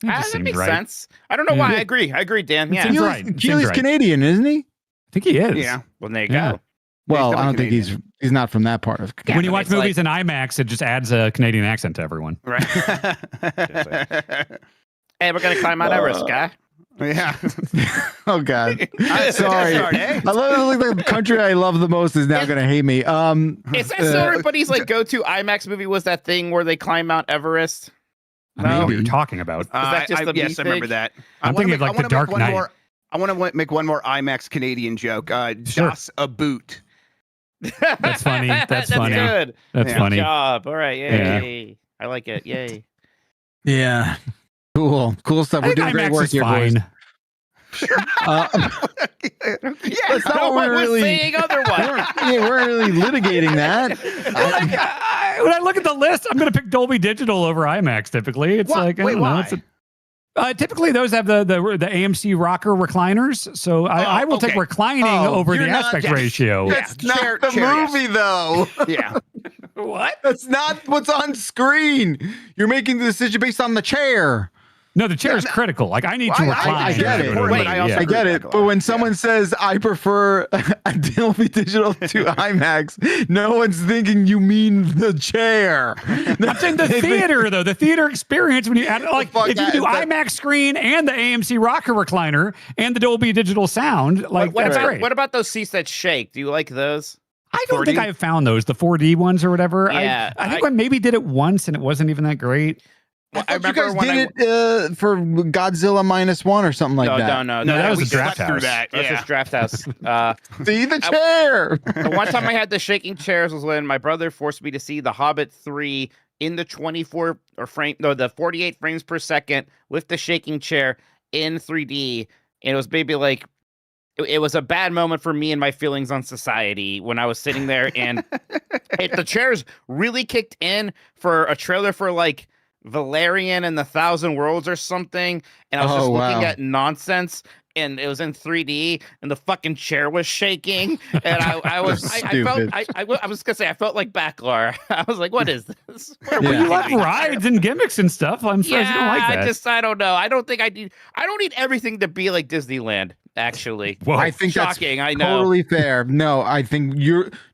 That makes sense. I don't know why. I agree, Dan. Yeah. Seems right. Keely's Canadian, isn't he? I think he is. Yeah. Well, there you go. Well, I don't think he's not from that part of Canada. When you watch movies in IMAX, it just adds a Canadian accent to everyone. Right. Hey, we're going to climb Mount Everest, guy. Yeah. Oh, God. Sorry. I love the country I love the most is now going to hate me. Is that so everybody's go-to IMAX movie was that thing where they climb Mount Everest? I don't know what you're talking about. Is that just yes, I remember that. I'm thinking of The Dark Knight. I want to make one more IMAX Canadian joke. Sure. Das a boot. That's funny. That's funny. Good. That's funny. Good job. All right. Yay. Yeah. I like it. Yay. Yeah. Cool stuff. We're doing great work here, boys. Yes, no one was saying otherwise. We weren't really litigating that. When I look at the list, I'm going to pick Dolby Digital over IMAX. Typically, it's Wait, why? Typically, those have the AMC rocker recliners. So I will take reclining over the aspect ratio. That's not the movie, though. Yeah. What? That's not what's on screen. You're making the decision based on the chair. No, the chair is critical. I need to recline. I get it. I get it. But when someone says, I prefer a Dolby Digital to IMAX, no one's thinking you mean the chair. I'm saying the theater, though. The theater experience, when you add, if you do IMAX screen and the AMC rocker recliner and the Dolby Digital sound, that's great. What about those seats that shake? Do you like those? I don't think I've found those, the 4D ones or whatever. Yeah, I think I maybe did it once and it wasn't even that great. Well, I remember you guys did it for Godzilla -1 or something like that. No, that was a draft through house. that. That's just draft house. See the chair. The one time I had the shaking chairs was when my brother forced me to see The Hobbit 3 in the 48 frames per second with the shaking chair in 3D, and it was maybe it was a bad moment for me and my feelings on society when I was sitting there, and the chairs really kicked in for a trailer for Valerian and the Thousand Worlds or something, and I was just looking at nonsense, and it was in 3D, and the fucking chair was shaking, and I was gonna say I felt like Backlar. I was like, what is this? You love rides and gimmicks and stuff. I'm surprised you don't like that. I don't know. I don't need everything to be like Disneyland. Actually, well, I think shocking. That's I know. Totally fair. No, I think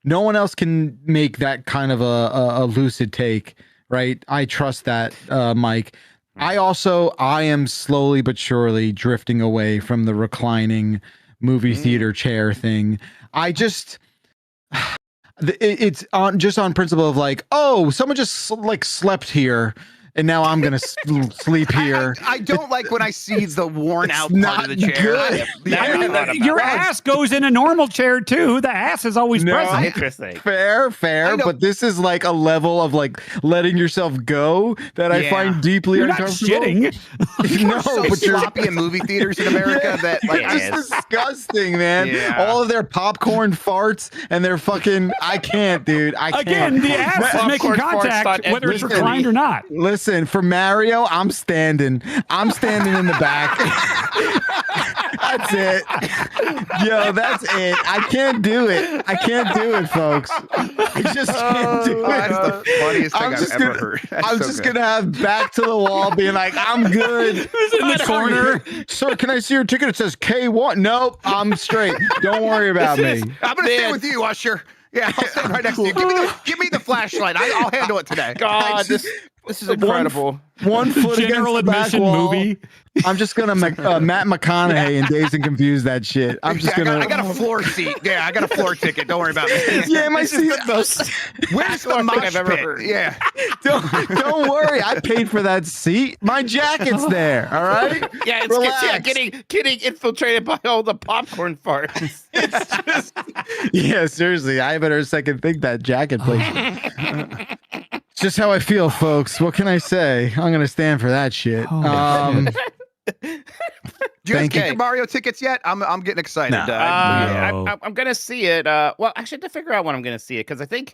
no one else can make that kind of a lucid take, right? I trust that, Mike. I am slowly but surely drifting away from the reclining movie theater chair thing. I just it's on principle of like, oh, someone just slept here. And now I'm gonna sleep here. I don't like when I see the worn out part of the chair. Your ass goes in a normal chair too. The ass is always present. Interesting. Fair. But this is like a level of like letting yourself go that I find deeply uncomfortable. Not shitting. No, but you're sloppy in movie theaters in America. That like it's disgusting, man. Yeah. All of their popcorn farts and their fucking. I can't, dude. I can't. Again, the ass is making contact whether it's reclined or not. Listen, for Mario, I'm standing in the back. That's it. Yo, that's it. I can't do it, folks. I just can't do it. That's the funniest thing I've ever heard. I'm just gonna have back to the wall being like, I'm good. Who's in the corner? Sir, can I see your ticket? It says K1. Nope, I'm straight. Don't worry about me. I'm gonna stay with you, Usher. Yeah, I'll stand right next to you. Give me the flashlight. I'll handle it today. God, this is incredible. One foot general against the admission back wall. movie. I'm just gonna Matt McConaughey and Dazed and Confused that shit. I'm just gonna. I got a floor seat. Yeah, I got a floor ticket. Don't worry about me. Yeah, my seat. Where's the mosh I've ever heard? Yeah. Don't worry. I paid for that seat. My jacket's there. All right. Yeah, it's getting infiltrated by all the popcorn farts. It's just. Yeah, seriously. I better second think that jacket place. It's just how I feel, folks. What can I say? I'm gonna stand for that shit. Do you guys get your Mario tickets yet? I'm getting excited. No. I'm gonna see it. Well, actually, I have to figure out when I'm gonna see it because I think,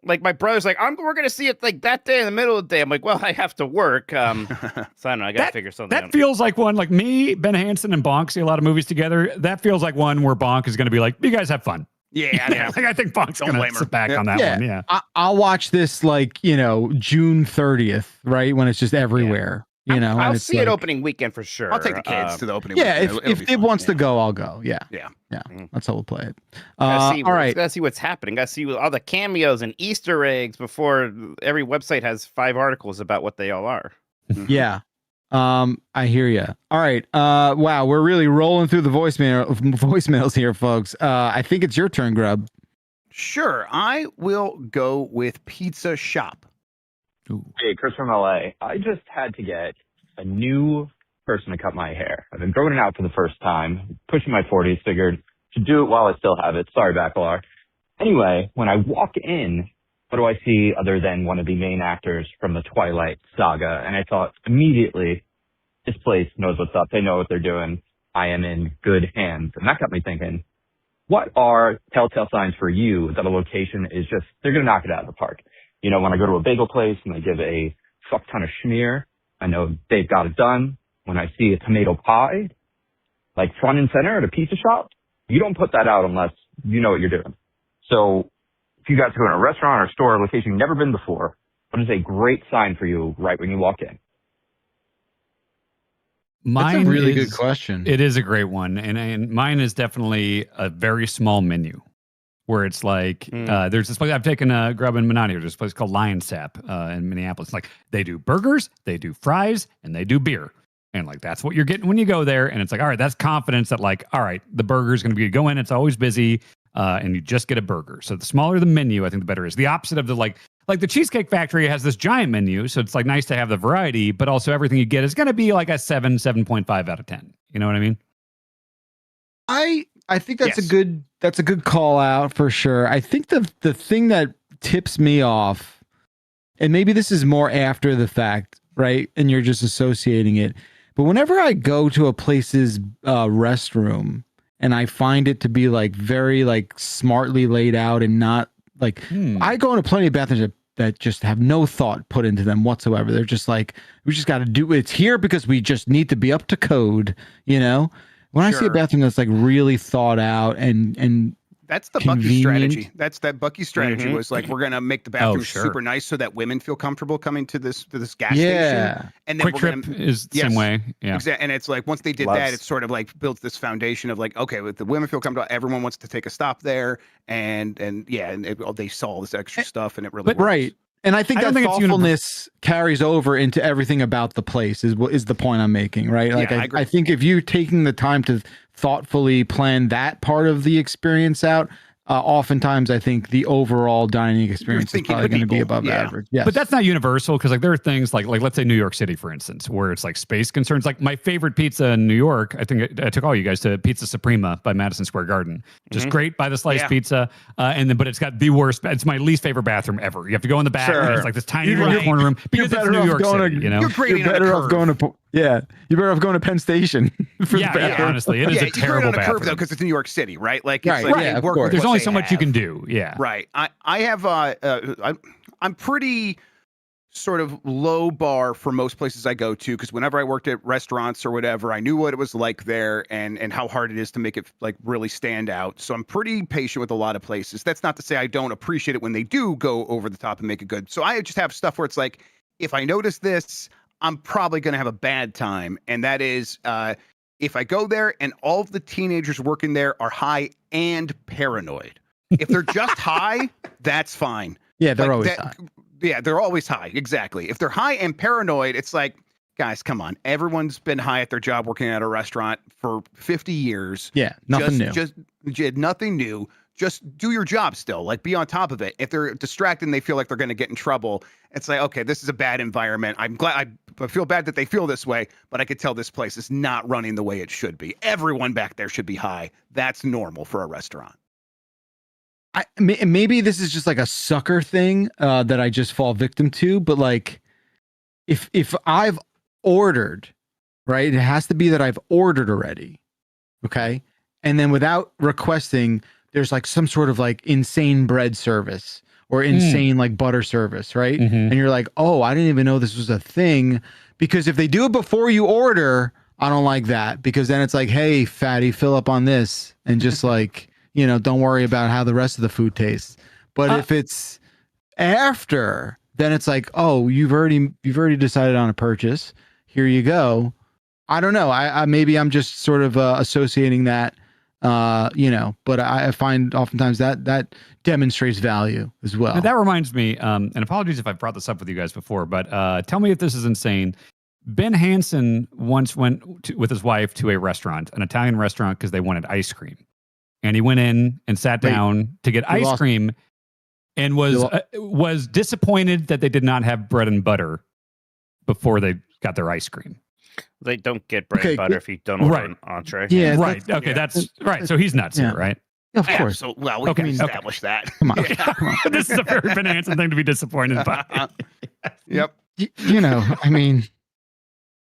like my brother's like, we're gonna see it like that day in the middle of the day. I'm like, well, I have to work. So I don't know. I gotta figure something. That feels like one like me, Ben Hansen, and Bonk see a lot of movies together. That feels like one where Bonk is gonna be like, you guys have fun. Yeah, like I think Bonk's gonna sit back on that one. Yeah, I'll watch this like June 30th, right when it's just everywhere. I'll see it opening weekend for sure. I'll take the kids to the opening. Yeah, weekend. if it wants to go, I'll go. Yeah. That's how we'll play it. All right, gotta see what's happening. Gotta see all the cameos and Easter eggs before every website has 5 articles about what they all are. Yeah. I hear you. All right. Wow, we're really rolling through the voicemails here, folks. I think it's your turn, Grub. Sure, I will go with Pizza Shop. Ooh. Hey, Chris from LA. I just had to get a new person to cut my hair. I've been growing it out for the first time, pushing my 40s, figured to do it while I still have it. Sorry, Bacalar. Anyway, when I walk in, what do I see other than one of the main actors from the Twilight saga? And I thought immediately, this place knows what's up. They know what they're doing. I am in good hands. And that got me thinking, what are telltale signs for you that a location is just, they're going to knock it out of the park? When I go to a bagel place and they give a fuck ton of schmear, I know they've got it done. When I see a tomato pie, like front and center at a pizza shop, you don't put that out unless you know what you're doing. So if you guys go to a restaurant or store or location you've never been before, what is a great sign for you right when you walk in? That's a really good question. It is a great one. And mine is definitely a very small menu. Where it's like, there's this place, I've taken a Grub in Minot here. There's a place called Lion Sap in Minneapolis. Like, they do burgers, they do fries, and they do beer. And like, that's what you're getting when you go there. And it's like, all right, that's confidence that like, all right, the burger's going to be go in, it's always busy, and you just get a burger. So the smaller the menu, I think the better it is. The opposite of the like the Cheesecake Factory has this giant menu. So it's like nice to have the variety, but also everything you get is going to be like a 7.5 out of 10. You know what I mean? I think that's a good call out for sure. I think the thing that tips me off, and maybe this is more after the fact, right? And you're just associating it. But whenever I go to a place's restroom and I find it to be like very like smartly laid out and not like I go into plenty of bathrooms that just have no thought put into them whatsoever. They're just like, we just got to do it's here because we just need to be up to code, When I see a bathroom that's like really thought out and that's the Bucky strategy. That's that Bucky strategy was like, we're gonna make the bathroom super nice so that women feel comfortable coming to this gas station. And then Quick Trip is the same way. Yeah, exactly. And it's like once they did that, it's sort of like built this foundation of like, okay, with the women feel comfortable, everyone wants to take a stop there, and they saw all this extra stuff, and it really works. And I think that thoughtfulness carries over into everything about the place is the point I'm making, right? Like I think if you're taking the time to thoughtfully plan that part of the experience out, oftentimes I think the overall dining experience is probably going to be above average. Yes. But that's not universal, because like there are things like let's say New York City, for instance, where it's like space concerns. Like my favorite pizza in New York, I think I took all you guys to Pizza Suprema by Madison Square Garden. Just great by the slice pizza, but it's got the worst. It's my least favorite bathroom ever. You have to go in the back. And it's like this tiny little corner room because it's New York City. You're better off going to you're better off going to Penn Station. Honestly, it is a terrible bathroom. Curve though, because it's New York City, right? Like, there's only so much you can do. Yeah, right. I have I'm pretty sort of low bar for most places I go to, because whenever I worked at restaurants or whatever, I knew what it was like there and how hard it is to make it like really stand out. So I'm pretty patient with a lot of places. That's not to say I don't appreciate it when they do go over the top and make it good. So I just have stuff where it's like, if I notice this, I'm probably going to have a bad time. And that is if I go there and all of the teenagers working there are high and paranoid. If they're just high, that's fine. Yeah, they're always high. Yeah, they're always high. Exactly. If they're high and paranoid, it's like, guys, come on. Everyone's been high at their job working at a restaurant for 50 years. Yeah, nothing new. Just nothing new. Just do your job still. Like, be on top of it. If they're distracted and they feel like they're going to get in trouble, it's like, okay, this is a bad environment. I'm glad. I feel bad that they feel this way, but I could tell this place is not running the way it should be. Everyone back there should be high. That's normal for a restaurant. Maybe this is just like a sucker thing that I just fall victim to, but like if I've ordered, right, it has to be that I've ordered already. Okay. And then without requesting, there's like some sort of like insane bread service or insane like butter service, right? And you're like, oh, I didn't even know this was a thing, because if they do it before you order, I don't like that, because then it's like, hey, fatty, fill up on this and just like, don't worry about how the rest of the food tastes. But if it's after, then it's like, oh, you've already decided on a purchase. Here you go. I don't know. I maybe I'm just sort of associating that, but I find oftentimes that demonstrates value as well. And that reminds me, and apologies if I've brought this up with you guys before, but tell me if this is insane. Ben Hansen once went with his wife to a restaurant, an Italian restaurant, because they wanted ice cream. And he went in and sat down to get ice cream and was disappointed that they did not have bread and butter before they got their ice cream. They don't get bread and butter if you don't order an entree. Yeah, right. Okay, that's right. So he's nuts here, right? Of course. So, well, we can establish that. Come on. This is a very Ben Hansen thing to be disappointed by. Yep. I mean,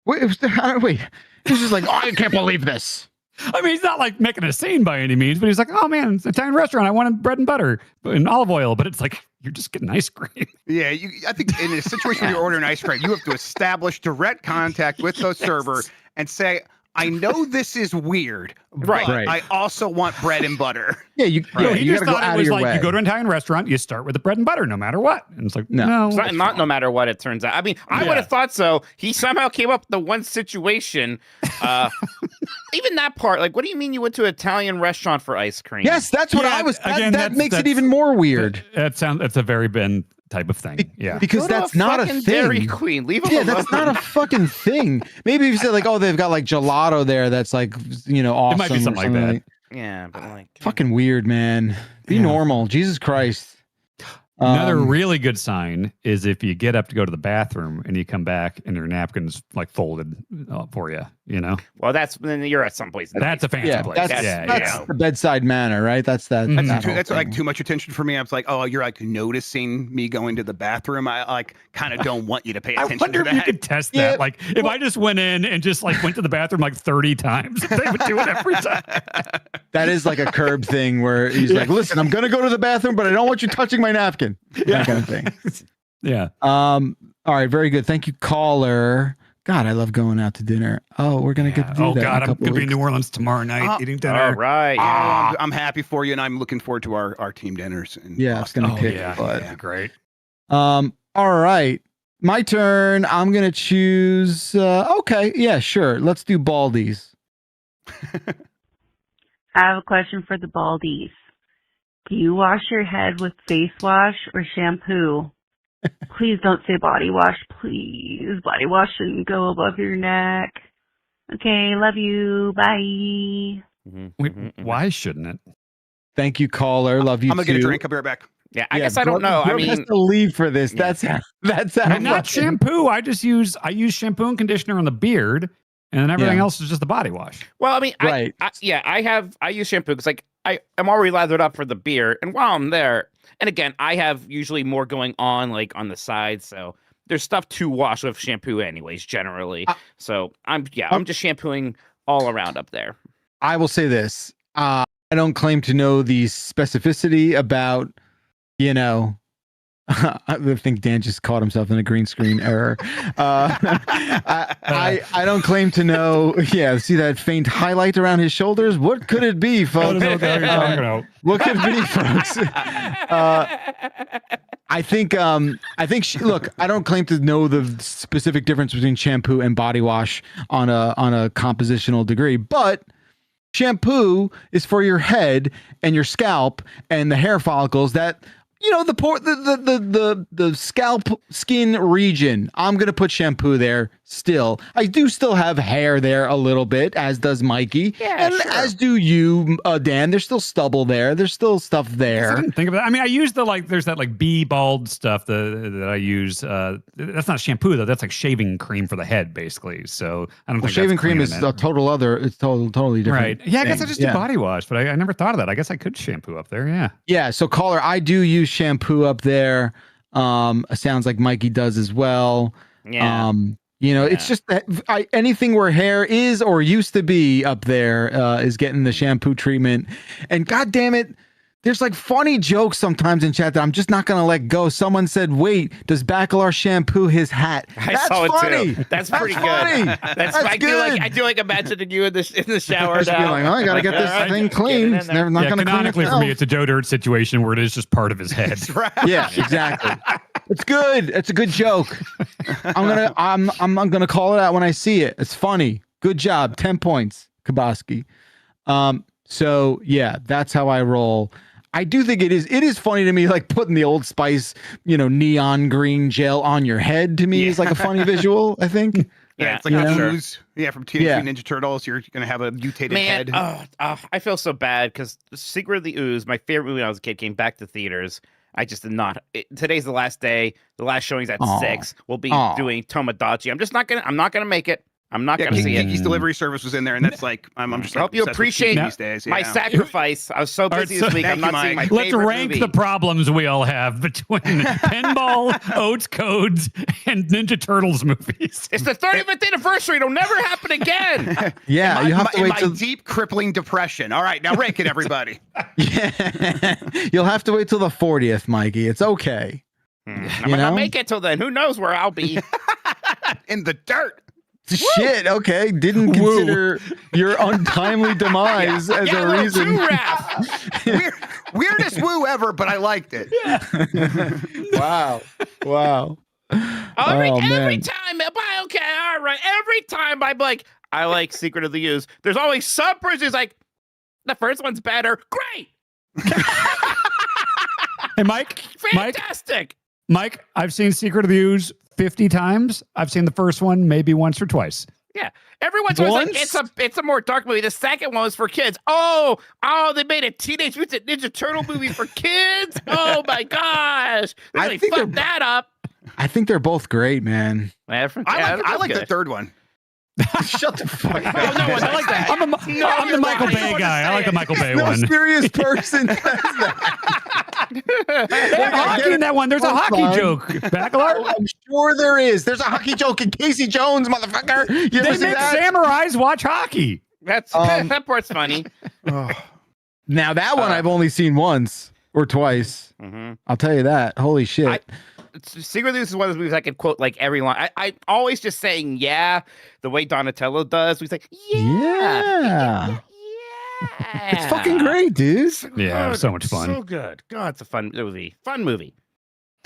wait. He's just like, oh, I can't believe this. I mean, he's not like making a scene by any means, but he's like, oh man, it's an Italian restaurant. I wanted bread and butter and olive oil, but it's like, you're just getting ice cream. Yeah, I think in a situation where you're ordering ice cream, you have to establish direct contact with the server and say, I know this is weird, but I also want bread and butter. Yeah, you thought it was like, you go to an Italian restaurant, you start with the bread and butter no matter what. And it's like, no. It's not no matter what, it turns out. I mean, I would have thought so. He somehow came up with the one situation. Even that part, like, what do you mean you went to an Italian restaurant for ice cream? Yes, that's what I was. That makes it even more weird. That's a very Ben type of thing. Yeah. Because that's not a thing. Dairy Queen. Leave him alone. That's not a fucking thing. Maybe if you said like, oh, they've got like gelato there that's like, awesome. It might be something like that. Yeah, but like fucking weird, man. Be normal. Jesus Christ. Another really good sign is if you get up to go to the bathroom and you come back and your napkin's like folded for you, Well, then you're at some place. That's a fancy place. That's the bedside manner, right? That's like too much attention for me. I was like, oh, you're like noticing me going to the bathroom. I like kind of don't want you to pay attention. I wonder if you could test that. Like if I just went in and just like went to the bathroom like 30 times, they would do it every time. That is like a Curb thing where he's like, listen, I'm going to go to the bathroom, but I don't want you touching my napkin. That kind of thing. Yeah. All right. Very good. Thank you, caller. God, I love going out to dinner. Oh, we're gonna get to do that. God, I'm gonna be in New Orleans tomorrow night eating dinner. All right. Yeah. I'm happy for you, and I'm looking forward to our team dinners. Yeah, it's gonna kick. Yeah, great. All right, my turn. I'm gonna choose. Okay, yeah, sure. Let's do baldies. I have a question for the baldies. Do you wash your head with face wash or shampoo? Please don't say body wash, please. Body wash shouldn't go above your neck. Okay, love you. Bye. Wait, why shouldn't it? Thank you, caller. Love you. I'm gonna get a drink. I'll be right back. Yeah, I guess I don't know. Brooke has to leave for this. That's how. Not shampoo. I use shampoo and conditioner on the beard, and then everything else is just the body wash. Well, I mean, right. I use shampoo because like I'm already lathered up for the beard, and while I'm there, and again, I have usually more going on like on the sides, so there's stuff to wash with shampoo anyways, generally. So I'm just shampooing all around up there. I will say this. I don't claim to know the specificity about, I think Dan just caught himself in a green screen error. I don't claim to know. Yeah, see that faint highlight around his shoulders? What could it be, folks? What could it be, folks? I think. Look, I don't claim to know the specific difference between shampoo and body wash on a compositional degree, but shampoo is for your head and your scalp and the hair follicles that. The scalp skin region. I'm gonna put shampoo there. Still, I do still have hair there a little bit, as does Mikey, and as do you, Dan. There's still stubble there. There's still stuff there. I didn't think of that. I mean, I use there's that like bee bald stuff that I use. That's not shampoo though. That's like shaving cream for the head, basically. So I don't think shaving cream is a total other. It's totally different. Right? Yeah, I guess I just do body wash, but I never thought of that. I guess I could shampoo up there. Yeah. Yeah. So caller, I do use shampoo up there. Sounds like Mikey does as well. Yeah. It's just that anything where hair is or used to be up there is getting the shampoo treatment. And God damn it, there's like funny jokes sometimes in chat that I'm just not going to let go. Someone said, wait, does Bacalar shampoo his hat? I saw it too. That's pretty good. That's good. I do like imagining you in the shower now. Like, I got to get this thing clean. It's never not going to canonically for me, it's a Joe Dirt situation where it is just part of his head. Yeah, exactly. It's good. It's a good joke. I'm gonna call it out when I see it. It's funny. Good job. 10 points, Kaboski. So yeah, that's how I roll. I do think it is funny to me, like putting the Old Spice, neon green gel on your head to me is like a funny visual, I think. Yeah, it's like a ooze. Yeah, from Teenage Mutant Ninja Turtles. You're going to have a mutated head. I feel so bad because Secret of the Ooze, my favorite movie when I was a kid, came back to theaters. I just did not. Today's the last day. The last showing's at 6. We'll be doing Tomodachi. I'm not gonna make it. I'm not going to see it. Kiki's delivery service was in there, and that's like, I'm just I hope you appreciate these days. My sacrifice. I was so busy this week. I'm not seeing my Let's favorite rank movie. the problems we all have between pinball, oats codes, and Ninja Turtles movies. It's the 35th anniversary. It'll never happen again. Yeah, you have to wait till deep crippling depression. All right, now rank it, everybody. Yeah, you'll have to wait till the 40th, Mikey. It's okay. I might not make it till then. Who knows where I'll be? In the dirt. Shit, okay. Didn't consider your untimely demise as a reason. Weirdest woo ever, but I liked it. Wow. Every time, okay, all right. Every time I'm like, I like Secret of the Ooze, there's always some person who's like, the first one's better. Great. Hey, Mike. Fantastic. Mike, I've seen Secret of the Ooze 50 times. I've seen the first one maybe once or twice. Yeah. Everyone's always like, it's a more dark movie. The second one was for kids. Oh, they made a Teenage Mutant Ninja Turtle movie for kids. Oh my gosh. They really fucked that up. I think they're both great, man. I like the third one. Shut the fuck up. No, I like that. I'm the Michael Bay guy. I like the Michael Bay one. No serious person says that. They have hockey in that one. There's a hockey joke. Bacalar? I'm sure there is. There's a hockey joke in Casey Jones, motherfucker. They make samurais watch hockey. That part's funny. Now that one I've only seen once or twice. I'll tell you that. Holy shit. Secret News is one of those movies I could quote like every line. I always just saying yeah, the way Donatello does. We say yeah. It's fucking great, dude. Yeah, so much fun. So good. God, it's a fun movie. Fun movie.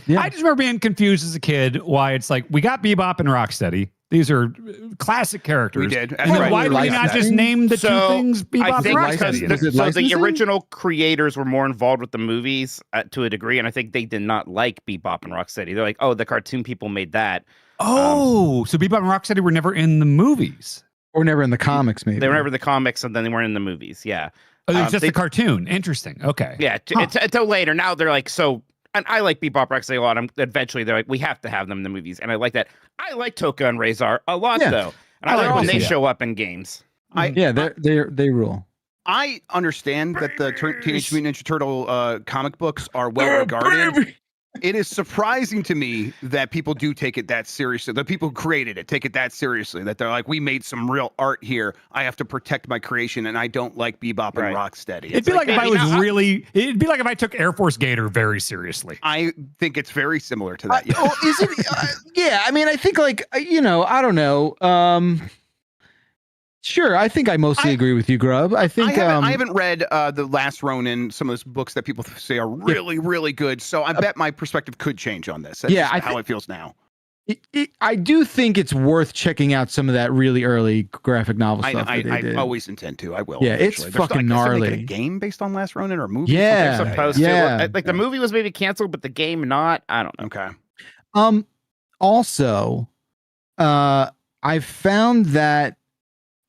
Yeah. I just remember being confused as a kid why it's like we got Bebop and Rocksteady. These are classic characters. We did. And then why do we not just name the two things Bebop and Rocksteady? So the original creators were more involved with the movies to a degree, and I think they did not like Bebop and Rocksteady. They're like, oh, the cartoon people made that. Oh, so Bebop and Rocksteady were never in the movies. Or never in the comics, maybe. They were never in the comics, and then they weren't in the movies. Yeah. Oh, it was just a cartoon. Interesting. Okay. Yeah. Until later. Now they're like, so, and I like Bebop Rocksteady a lot. Eventually, they're like, we have to have them in the movies. And I like that. I like Toka and Razor a lot, though. And I like when they show up in games. They rule. I understand that the Teenage Mutant Ninja Turtle comic books are well regarded. It is surprising to me that people do take it that seriously. The people who created it take it that seriously. That they're like, we made some real art here. I have to protect my creation, and I don't like Bebop and Rocksteady. It'd be like if I was really. It'd be like if I took Air Force Gator very seriously. I think it's very similar to that. Yeah. Is it? Yeah. I mean, I think like I don't know. Sure, I think I mostly agree with you, Grub. I think I haven't read The Last Ronin, some of those books that people say are really, really good. So I bet my perspective could change on this. That's how it feels now. I do think it's worth checking out some of that really early graphic novel stuff. I always intend to. I will. Yeah, it's fucking gnarly. A game based on Last Ronin or a movie? Yeah, supposed to. Like the movie was maybe canceled, but the game not. I don't know. Okay. Also, I found that.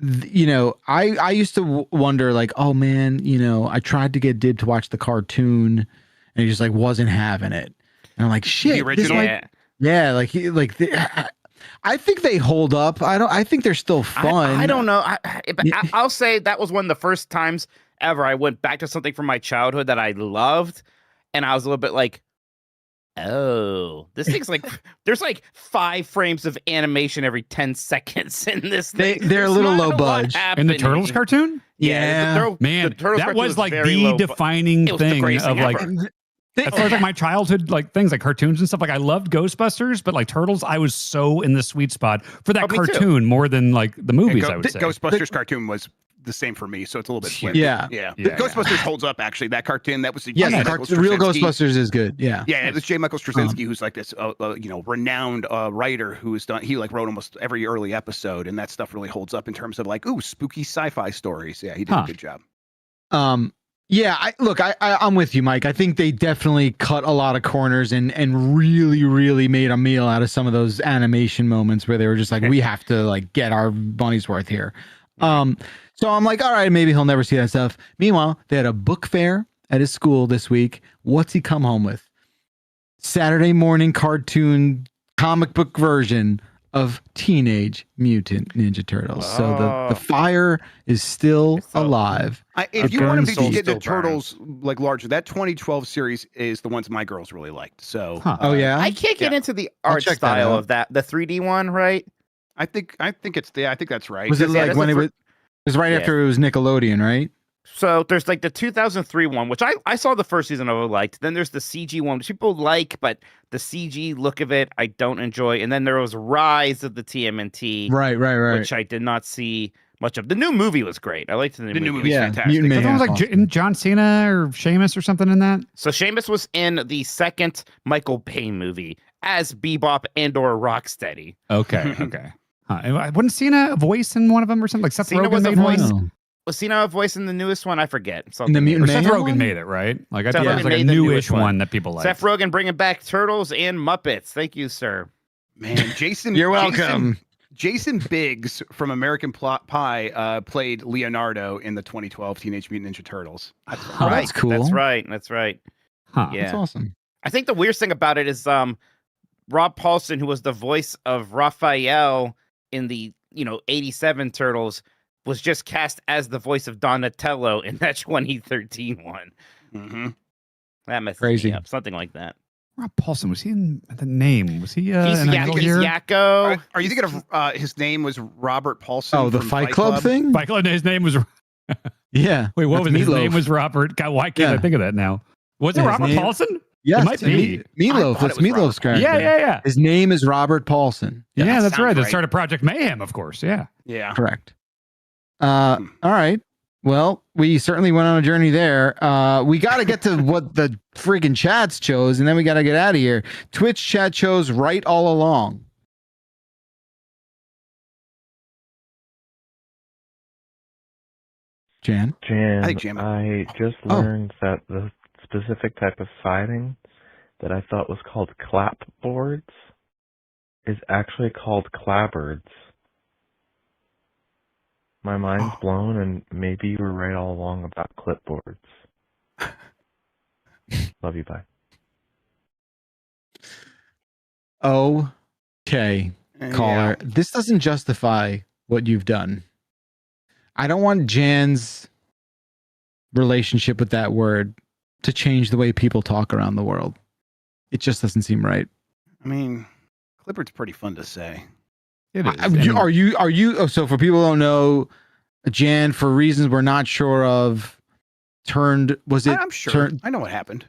I used to wonder like, oh man, I tried to get Dib to watch the cartoon and he just like wasn't having it. And I'm like, shit, the original, I think they hold up. I think they're still fun. I don't know. I'll say that was one of the first times ever I went back to something from my childhood that I loved. And I was a little bit like, oh, this thing's like there's like 5 frames of animation every 10 seconds in this thing. They're a little low budge. In the Turtles cartoon? Yeah. Man, that was like the defining thing of like as far as like my childhood like things like cartoons and stuff. Like I loved Ghostbusters, but like Turtles, I was so in the sweet spot for that cartoon more than like the movies. I would say Ghostbusters cartoon was the same for me, so it's a little bit split. Yeah. Ghostbusters holds up actually. That cartoon that was the real Ghostbusters is good. Yeah, it was J. Michael Straczynski, who's like this renowned writer who's done. He like wrote almost every early episode, and that stuff really holds up in terms of like spooky sci-fi stories. Yeah, he did a good job. I'm with you, Mike. I think they definitely cut a lot of corners and really, really made a meal out of some of those animation moments where they were just like, we have to like get our money's worth here. So I'm like, all right, maybe he'll never see that stuff. Meanwhile, they had a book fair at his school this week. What's he come home with? Saturday morning cartoon comic book version of Teenage Mutant Ninja Turtles. So the fire is still alive. If you want to get the Turtles like larger, that 2012 series is the ones my girls really liked. So I can't get into the art style of that. The 3D one, right? I think that's right. Was it like when it was right after it was Nickelodeon, right? So there's like the 2003 one, which I saw the first season I liked. Then there's the CG one, which people like, but the CG look of it I don't enjoy. And then there was Rise of the TMNT, right, which I did not see much of. The new movie was great. I liked the new movie. The new movie's fantastic. It was like John Cena or Sheamus or something in that. So Sheamus was in the second Michael Bay movie as Bebop and/or Rocksteady. Okay. Wasn't Cena a voice in one of them or something? Like Seth Rogen was made a voice. One? Was Cena a voice in the newest one? I forget. In the Mutant Seth Rogen one? made it, right? Like I thought it was like a newish one that people like. Seth Rogen bringing back Turtles and Muppets. Thank you, sir. Man, Jason, you're welcome. Jason Biggs from American Pie played Leonardo in the 2012 Teenage Mutant Ninja Turtles. That's right. That's cool. That's right. Huh. Yeah. That's awesome. I think the weirdest thing about it is Rob Paulson, who was the voice of Raphael in the 87 Turtles, was just cast as the voice of Donatello in that 2013 one. Mm-hmm. That messes me up. Something like that. Rob Paulson, was he in the name? Was he he's Yakko. Are you thinking of his name was Robert Paulson? Oh, the Fight Club thing? Fight Club, his name was... Yeah. Wait, what was his name was Robert? God, why can't I think of that now? Was it Robert Paulson? Yes, it might be. Meatloaf. It's Meatloaf's character. Yeah. His name is Robert Paulson. Yeah, that's right. The start of Project Mayhem, of course. Yeah. Correct. All right. Well, we certainly went on a journey there. We got to get to what the friggin' chats chose, and then we got to get out of here. Twitch chat chose right all along. Jan? I just learned that the specific type of siding that I thought was called clapboards is actually called clapboards. My mind's blown, and maybe you were right all along about clipboards. Love you, bye. Okay, caller. This doesn't justify what you've done. I don't want Jan's relationship with that word to change the way people talk around the world. It just doesn't seem right. I mean, clipboard's pretty fun to say. It is. Are you? So for people who don't know, Jan, for reasons we're not sure of, was it? I'm sure. I know what happened.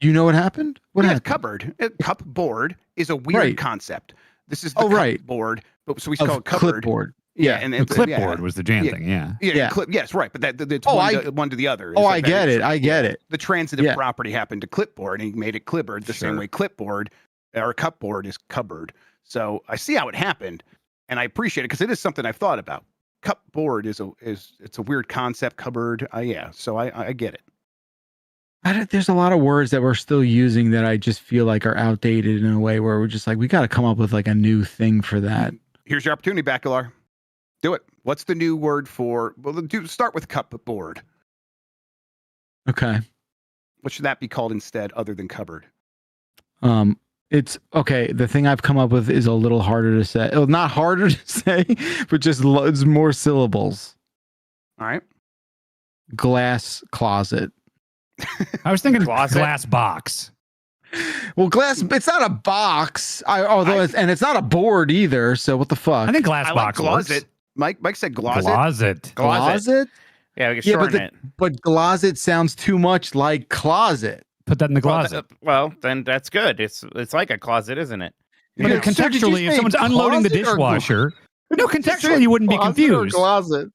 You know what happened? What happened? Cupboard. Cupboard is a weird concept. This is the cupboard, but so we call it cupboard. Clipboard. Yeah, and the clipboard was the Jan thing. Yeah. Yes, right. But it's one to the other. Oh, I get it. I get it. The transitive property happened to clipboard, and he made it clipboard the same way clipboard or cupboard is cupboard. So I see how it happened, and I appreciate it because it is something I've thought about. Cupboard is a weird concept. Cupboard, so I get it. There's a lot of words that we're still using that I just feel like are outdated in a way where we're just like, we got to come up with like a new thing for that. Here's your opportunity, Bacalar. Do it. What's the new word for? Well, start with cupboard. Okay. What should that be called instead, other than cupboard? It's okay. The thing I've come up with is a little harder to say. Well, not harder to say, but just it's more syllables. All right. Glass closet. I was thinking glass box. Well, glass. It's not a box. And it's not a board either. So what the fuck? I think glass box. Like closet. Mike said closet. Closet. Yeah, we can shorten it. But closet sounds too much like closet. Put that in the closet. Well, then that's good. It's like a closet, isn't it? But contextually, if someone's unloading the dishwasher, contextually, you wouldn't be confused. Closet.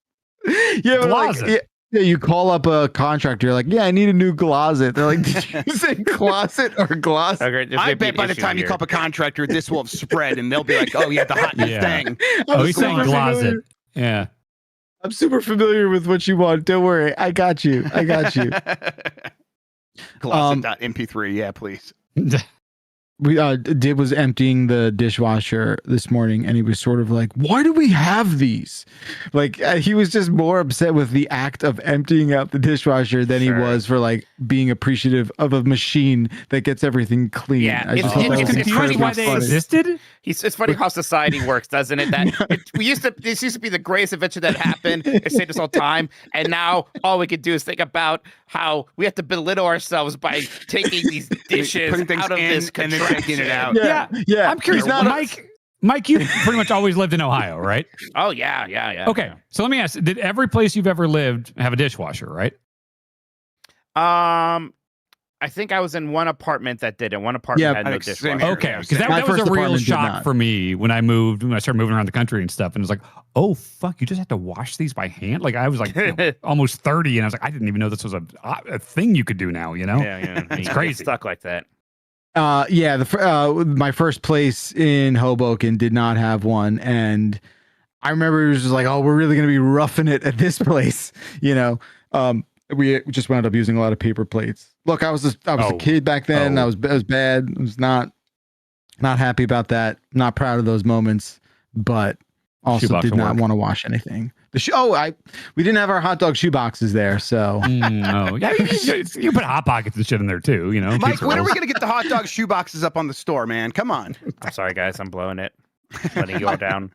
Yeah, closet. You call up a contractor. You're like, I need a new closet. They're like, did you say closet or closet? Okay, I bet by the time you call up a contractor, this will have spread, and they'll be like, oh, the hot new thing. He's saying closet. Yeah. I'm super familiar with what you want. Don't worry. I got you. Closet.mp3. Yeah, please. Dib was emptying the dishwasher this morning, and he was sort of like, why do we have these? Like, he was just more upset with the act of emptying out the dishwasher than he was for like being appreciative of a machine that gets everything clean. Yeah, it's funny why they existed. It's funny how society works, doesn't it? This used to be the greatest invention that happened. It saved us all time, and now all we could do is think about how we have to belittle ourselves by taking these dishes out of this contraption. Taking it out. Yeah. I'm curious, Mike, you pretty much always lived in Ohio, right? Oh yeah. Okay, so let me ask: did every place you've ever lived have a dishwasher, right? I think I was in one apartment that didn't. One apartment had no dishwasher. Okay, because that was a real shock for me when I started moving around the country and stuff, and it was like, oh fuck, you just have to wash these by hand. Like I was like almost 30, and I was like, I didn't even know this was a thing you could do now. You know? Yeah. It's crazy. Stuck like that. My first place in Hoboken did not have one, and I remember it was just like, oh, we're really gonna be roughing it at this place, we just wound up using a lot of paper plates. Look, I was a kid back then. I was bad. I was not happy about that. Not proud of those moments, but also did not want to wash anything. We didn't have our hot dog shoe boxes there, so you put hot pockets and shit in there too, Mike, when are we gonna get the hot dog shoe boxes up on the store, man? Come on. I'm sorry, guys. I'm blowing it. Letting you go down.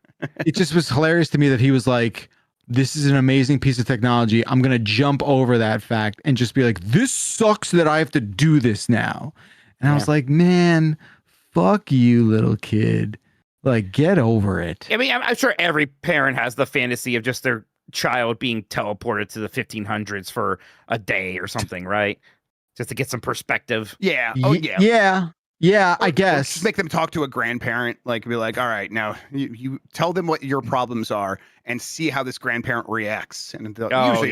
It just was hilarious to me that he was like, this is an amazing piece of technology. I'm going to jump over that fact and just be like, this sucks that I have to do this now. And I was like, man, fuck you, little kid. Like, get over it. I mean, I'm sure every parent has the fantasy of just their child being teleported to the 1500s for a day or something, right? just to get some perspective. Yeah. Yeah, I guess. Just make them talk to a grandparent, like be like, all right, now you tell them what your problems are and see how this grandparent reacts. And usually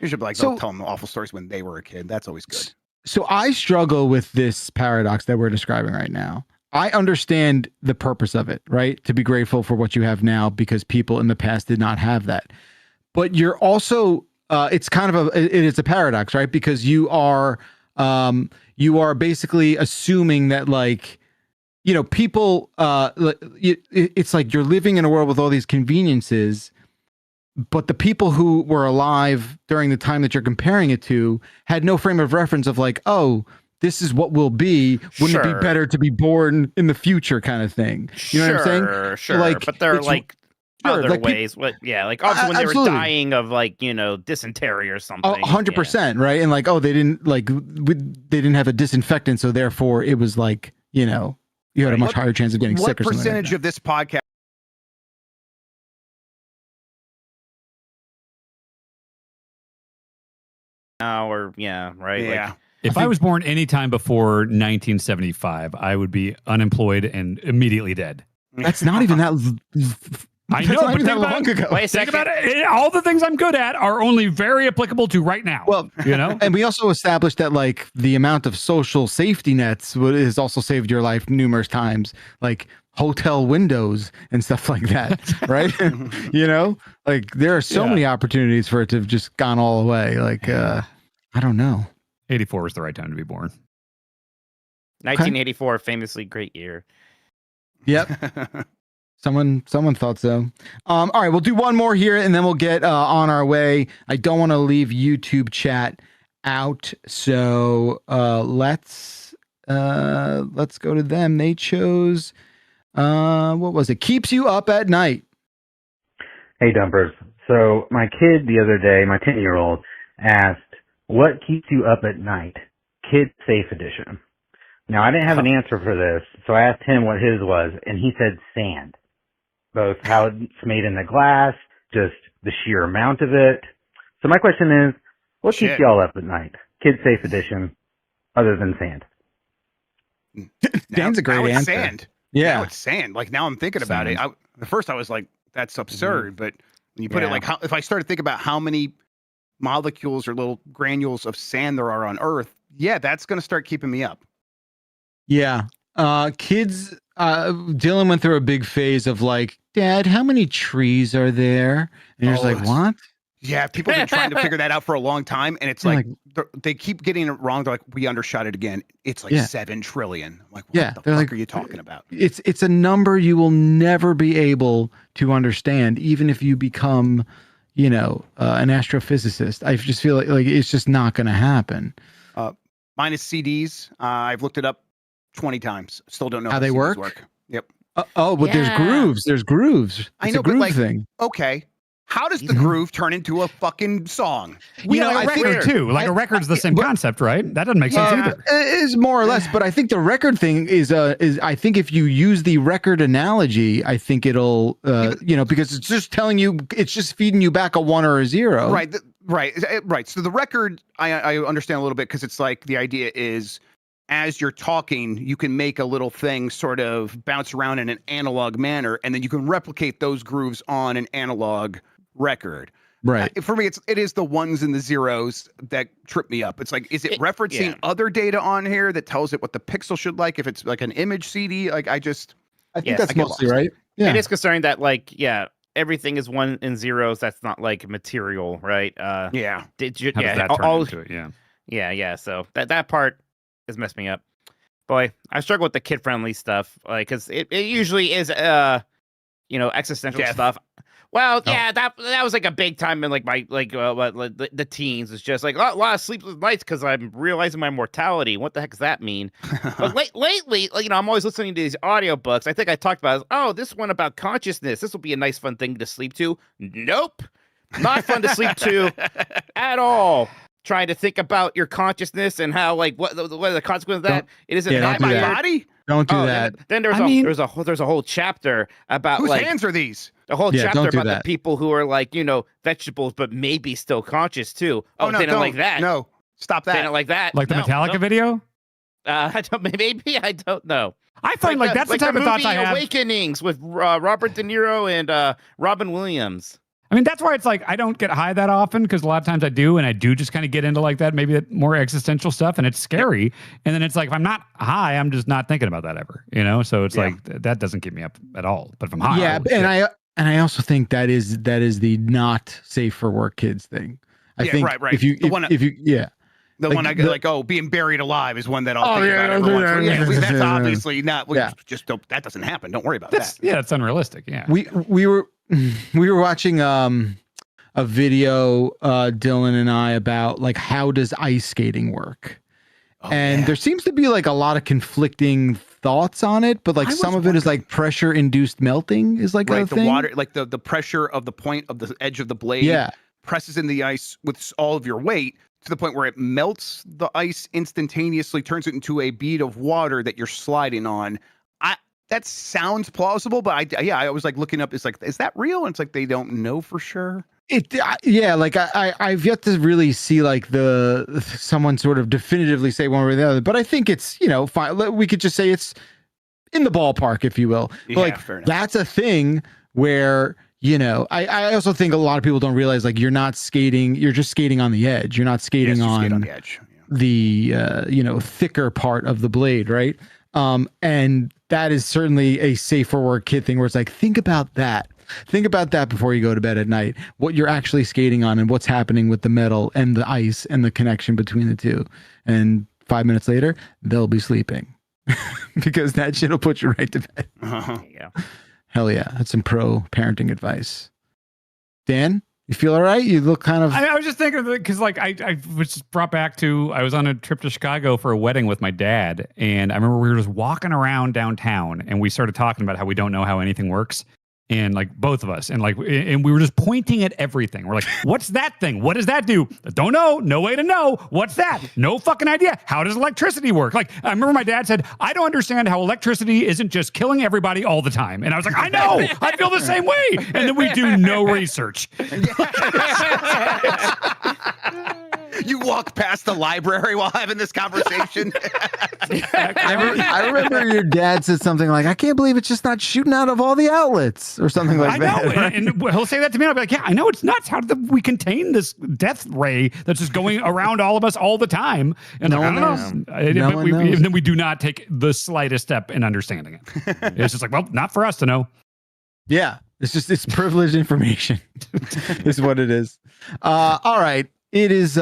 they'll tell them awful stories when they were a kid. That's always good. So I struggle with this paradox that we're describing right now. I understand the purpose of it, right? To be grateful for what you have now because people in the past did not have that. But you're also, it's kind of it is a paradox, right? Because you are basically assuming that like, you know, people, it's like you're living in a world with all these conveniences, but the people who were alive during the time that you're comparing it to had no frame of reference of like, oh, this is what will be. Wouldn't it be better to be born in the future kind of thing? You know what I'm saying? Sure. Like, but there are like other like ways. Like also when they were dying of like, you know, dysentery or something. 100%, right? And like, oh, they didn't have a disinfectant, so therefore it was like, you know, you had a much higher chance of getting sick or something. What percentage of this podcast right? Yeah. Like, if I was born anytime before 1975, I would be unemployed and immediately dead. That's not even that. I know, but that long ago. Wait a Think second. about it. All the things I'm good at are only very applicable to right now. Well, you know, and we also established that like the amount of social safety nets has also saved your life numerous times, like hotel windows and stuff like that, right? You know, like there are so many opportunities for it to have just gone all away. Like, I don't know. 84 was the right time to be born. 1984, famously great year. Yep. Someone thought so. All right, we'll do one more here and then we'll get on our way. I don't want to leave YouTube chat out, so let's go to them. They chose what was it? Keeps you up at night. Hey, Dumpers. So my kid the other day, my 10-year-old, asked, "What keeps you up at night?" Kid Safe Edition. Now, I didn't have an answer for this, so I asked him what his was, and he said sand. Both how it's made in the glass, just the sheer amount of it. So my question is, what keeps y'all up at night? Kid Safe Edition, other than sand. Dan's a great answer. Sand. Yeah. Now it's sand. Like now I'm thinking about it. At first I was like, that's absurd. But when you put it like, if I started thinking about how many molecules or little granules of sand there are on Earth, that's going to start keeping me up. Yeah. Kids, Dylan went through a big phase of like, Dad, how many trees are there? And you're just like, what? Yeah, people have been trying to figure that out for a long time. And it's like they keep getting it wrong. They're like, we undershot it again. It's like 7 trillion. I'm like, what the fuck are you talking about? It's a number you will never be able to understand, even if you become, you know, an astrophysicist. I just feel like it's just not going to happen. Mine is CDs. I've looked it up 20 times. Still don't know how they CDs work. Yep. But there's grooves. There's grooves. It's I know, a groove but like, thing. Okay. How does the groove turn into a fucking song? You know, a record too. Like a record's the same concept, right? That doesn't make sense either. It is more or less, but I think the record thing is I think if you use the record analogy, I think it'll you know, because it's just telling you, it's just feeding you back a 1 or a 0. Right. Right. So the record, I understand a little bit because it's like the idea is as you're talking, you can make a little thing sort of bounce around in an analog manner, and then you can replicate those grooves on an analog record. Right. For me, it is the 1s and the 0s that trip me up. It's like, is it referencing other data on here that tells it what the pixel should like? If it's like an image CD, like I think that's mostly right. Yeah. It is concerning that like, everything is 1 and 0s. That's not like material, right? How does that turn into it? Yeah. So that part has messed me up. Boy, I struggle with the kid-friendly stuff, like, because it usually is, you know, existential stuff. Well, that was like a big time in like my the teens. It's just like a lot of sleepless nights because I'm realizing my mortality. What the heck does that mean? But lately, you know, I'm always listening to these audiobooks. I think I talked about this one about consciousness. This will be a nice, fun thing to sleep to. Nope, not fun to sleep to at all. Trying to think about your consciousness and how like what are the consequences of that? It isn't my body. Don't do that. Then there's a whole chapter about whose like hands are these? The whole chapter about that. the people who are like, you know, vegetables but maybe still conscious too. Oh no, they don't don't like that. No. Stop that. Saying it like that. Like the Metallica video? I don't know. I find like that's the type of thoughts I have. Awakenings with Robert De Niro and Robin Williams. I mean, that's why it's like I don't get high that often because a lot of times I do, and I do just kind of get into like that, maybe that more existential stuff, and it's scary. And then it's like if I'm not high, I'm just not thinking about that ever, you know. So it's like that doesn't keep me up at all. But if I'm high, and I also think that is the not safe for work kids thing. I think right. if you The one I get like, being buried alive is one that I'll think about every once in a while. That's obviously not. Just don't. That doesn't happen. Don't worry about that. Yeah, it's unrealistic. Yeah. We were watching a video, Dylan and I, about like how does ice skating work, there seems to be like a lot of conflicting thoughts on it, but like some of it is like pressure induced melting is like a thing. The water, like the pressure of the point of the edge of the blade, presses in the ice with all of your weight to the point where it melts the ice instantaneously, turns it into a bead of water that you're sliding on. That sounds plausible, but I was like looking up. It's like, is that real? And it's like they don't know for sure. Like I've yet to really see like someone sort of definitively say one way or the other. But I think it's fine. We could just say it's in the ballpark, if you will. But like that's a thing where I also think a lot of people don't realize like you're not skating. You're just skating on the edge. You're not skating on the edge. The thicker part of the blade, right? And that is certainly a safe for work kid thing where it's like, think about that. Think about that before you go to bed at night, what you're actually skating on and what's happening with the metal and the ice and the connection between the two. And 5 minutes later, they'll be sleeping because that shit will put you right to bed. Yeah. Hell yeah. That's some pro parenting advice. Dan? You feel all right? You look kind of... I was just thinking of it because like I was just brought back to, I was on a trip to Chicago for a wedding with my dad. And I remember we were just walking around downtown and we started talking about how we don't know how anything works. And like both of us, and we were just pointing at everything. We're like, what's that thing? What does that do? Don't know. No way to know. What's that? No fucking idea. How does electricity work? Like, I remember my dad said, I don't understand how electricity isn't just killing everybody all the time. And I was like, I know. I feel the same way. And then we do no research. You walk past the library while having this conversation. I remember your dad said something like, I can't believe it's just not shooting out of all the outlets or something like that. I know. Right? And he'll say that to me. I'll be like, yeah, I know it's nuts. How did we contain this death ray that's just going around all of us all the time? And no like, one I don't know. And then we do not take the slightest step in understanding it. It's just like, well, not for us to know. Yeah. It's privileged information. Is what it is. All right. It has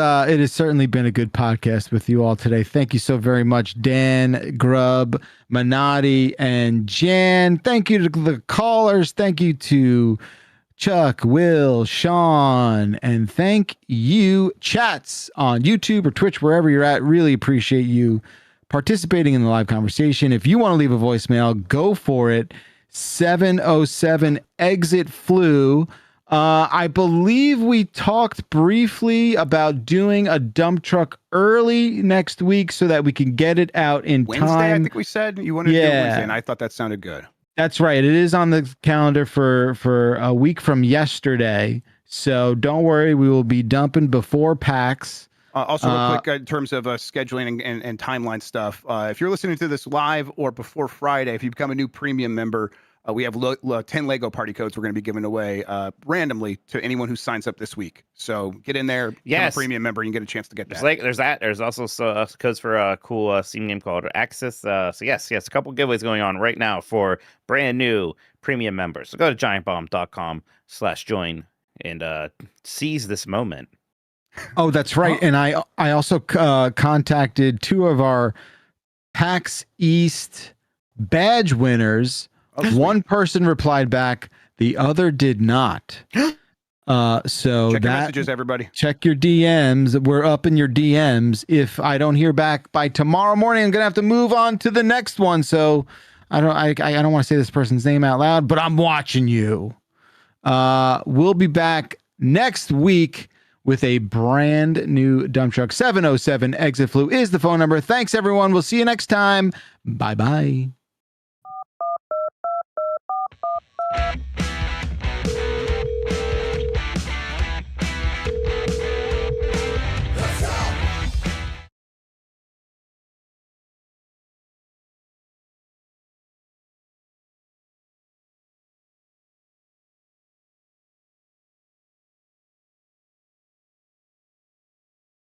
certainly been a good podcast with you all today. Thank you so very much, Dan, Grub, Minotti, and Jan. Thank you to the callers. Thank you to Chuck, Will, Sean, and thank you, chats on YouTube or Twitch, wherever you're at. Really appreciate you participating in the live conversation. If you want to leave a voicemail, go for it. 707 exit flu. I believe we talked briefly about doing a dump truck early next week so that we can get it out in Wednesday, time. I think we said you wanted to do Wednesday, and I thought that sounded good. That's right. It is on the calendar for a week from yesterday. So don't worry, we will be dumping before PAX. Also, real quick, in terms of scheduling and timeline stuff, if you're listening to this live or before Friday, if you become a new premium member, we have 10 Lego party codes we're going to be giving away randomly to anyone who signs up this week. So get in there, become a premium member, and you get a chance to get that. There's that. There's also codes for a cool Steam game called Access. So yes, a couple giveaways going on right now for brand new premium members. So go to giantbomb.com/join and seize this moment. Oh, that's right. And I also contacted two of our PAX East badge winners. One person replied back, the other did not. So check your messages, everybody. Check your DMs. We're up in your DMs. If I don't hear back by tomorrow morning, I'm gonna have to move on to the next one. So I don't want to say this person's name out loud, but I'm watching you. We'll be back next week with a brand new dump truck. 707 exit flu is the phone number. Thanks everyone. We'll see you next time. Bye bye.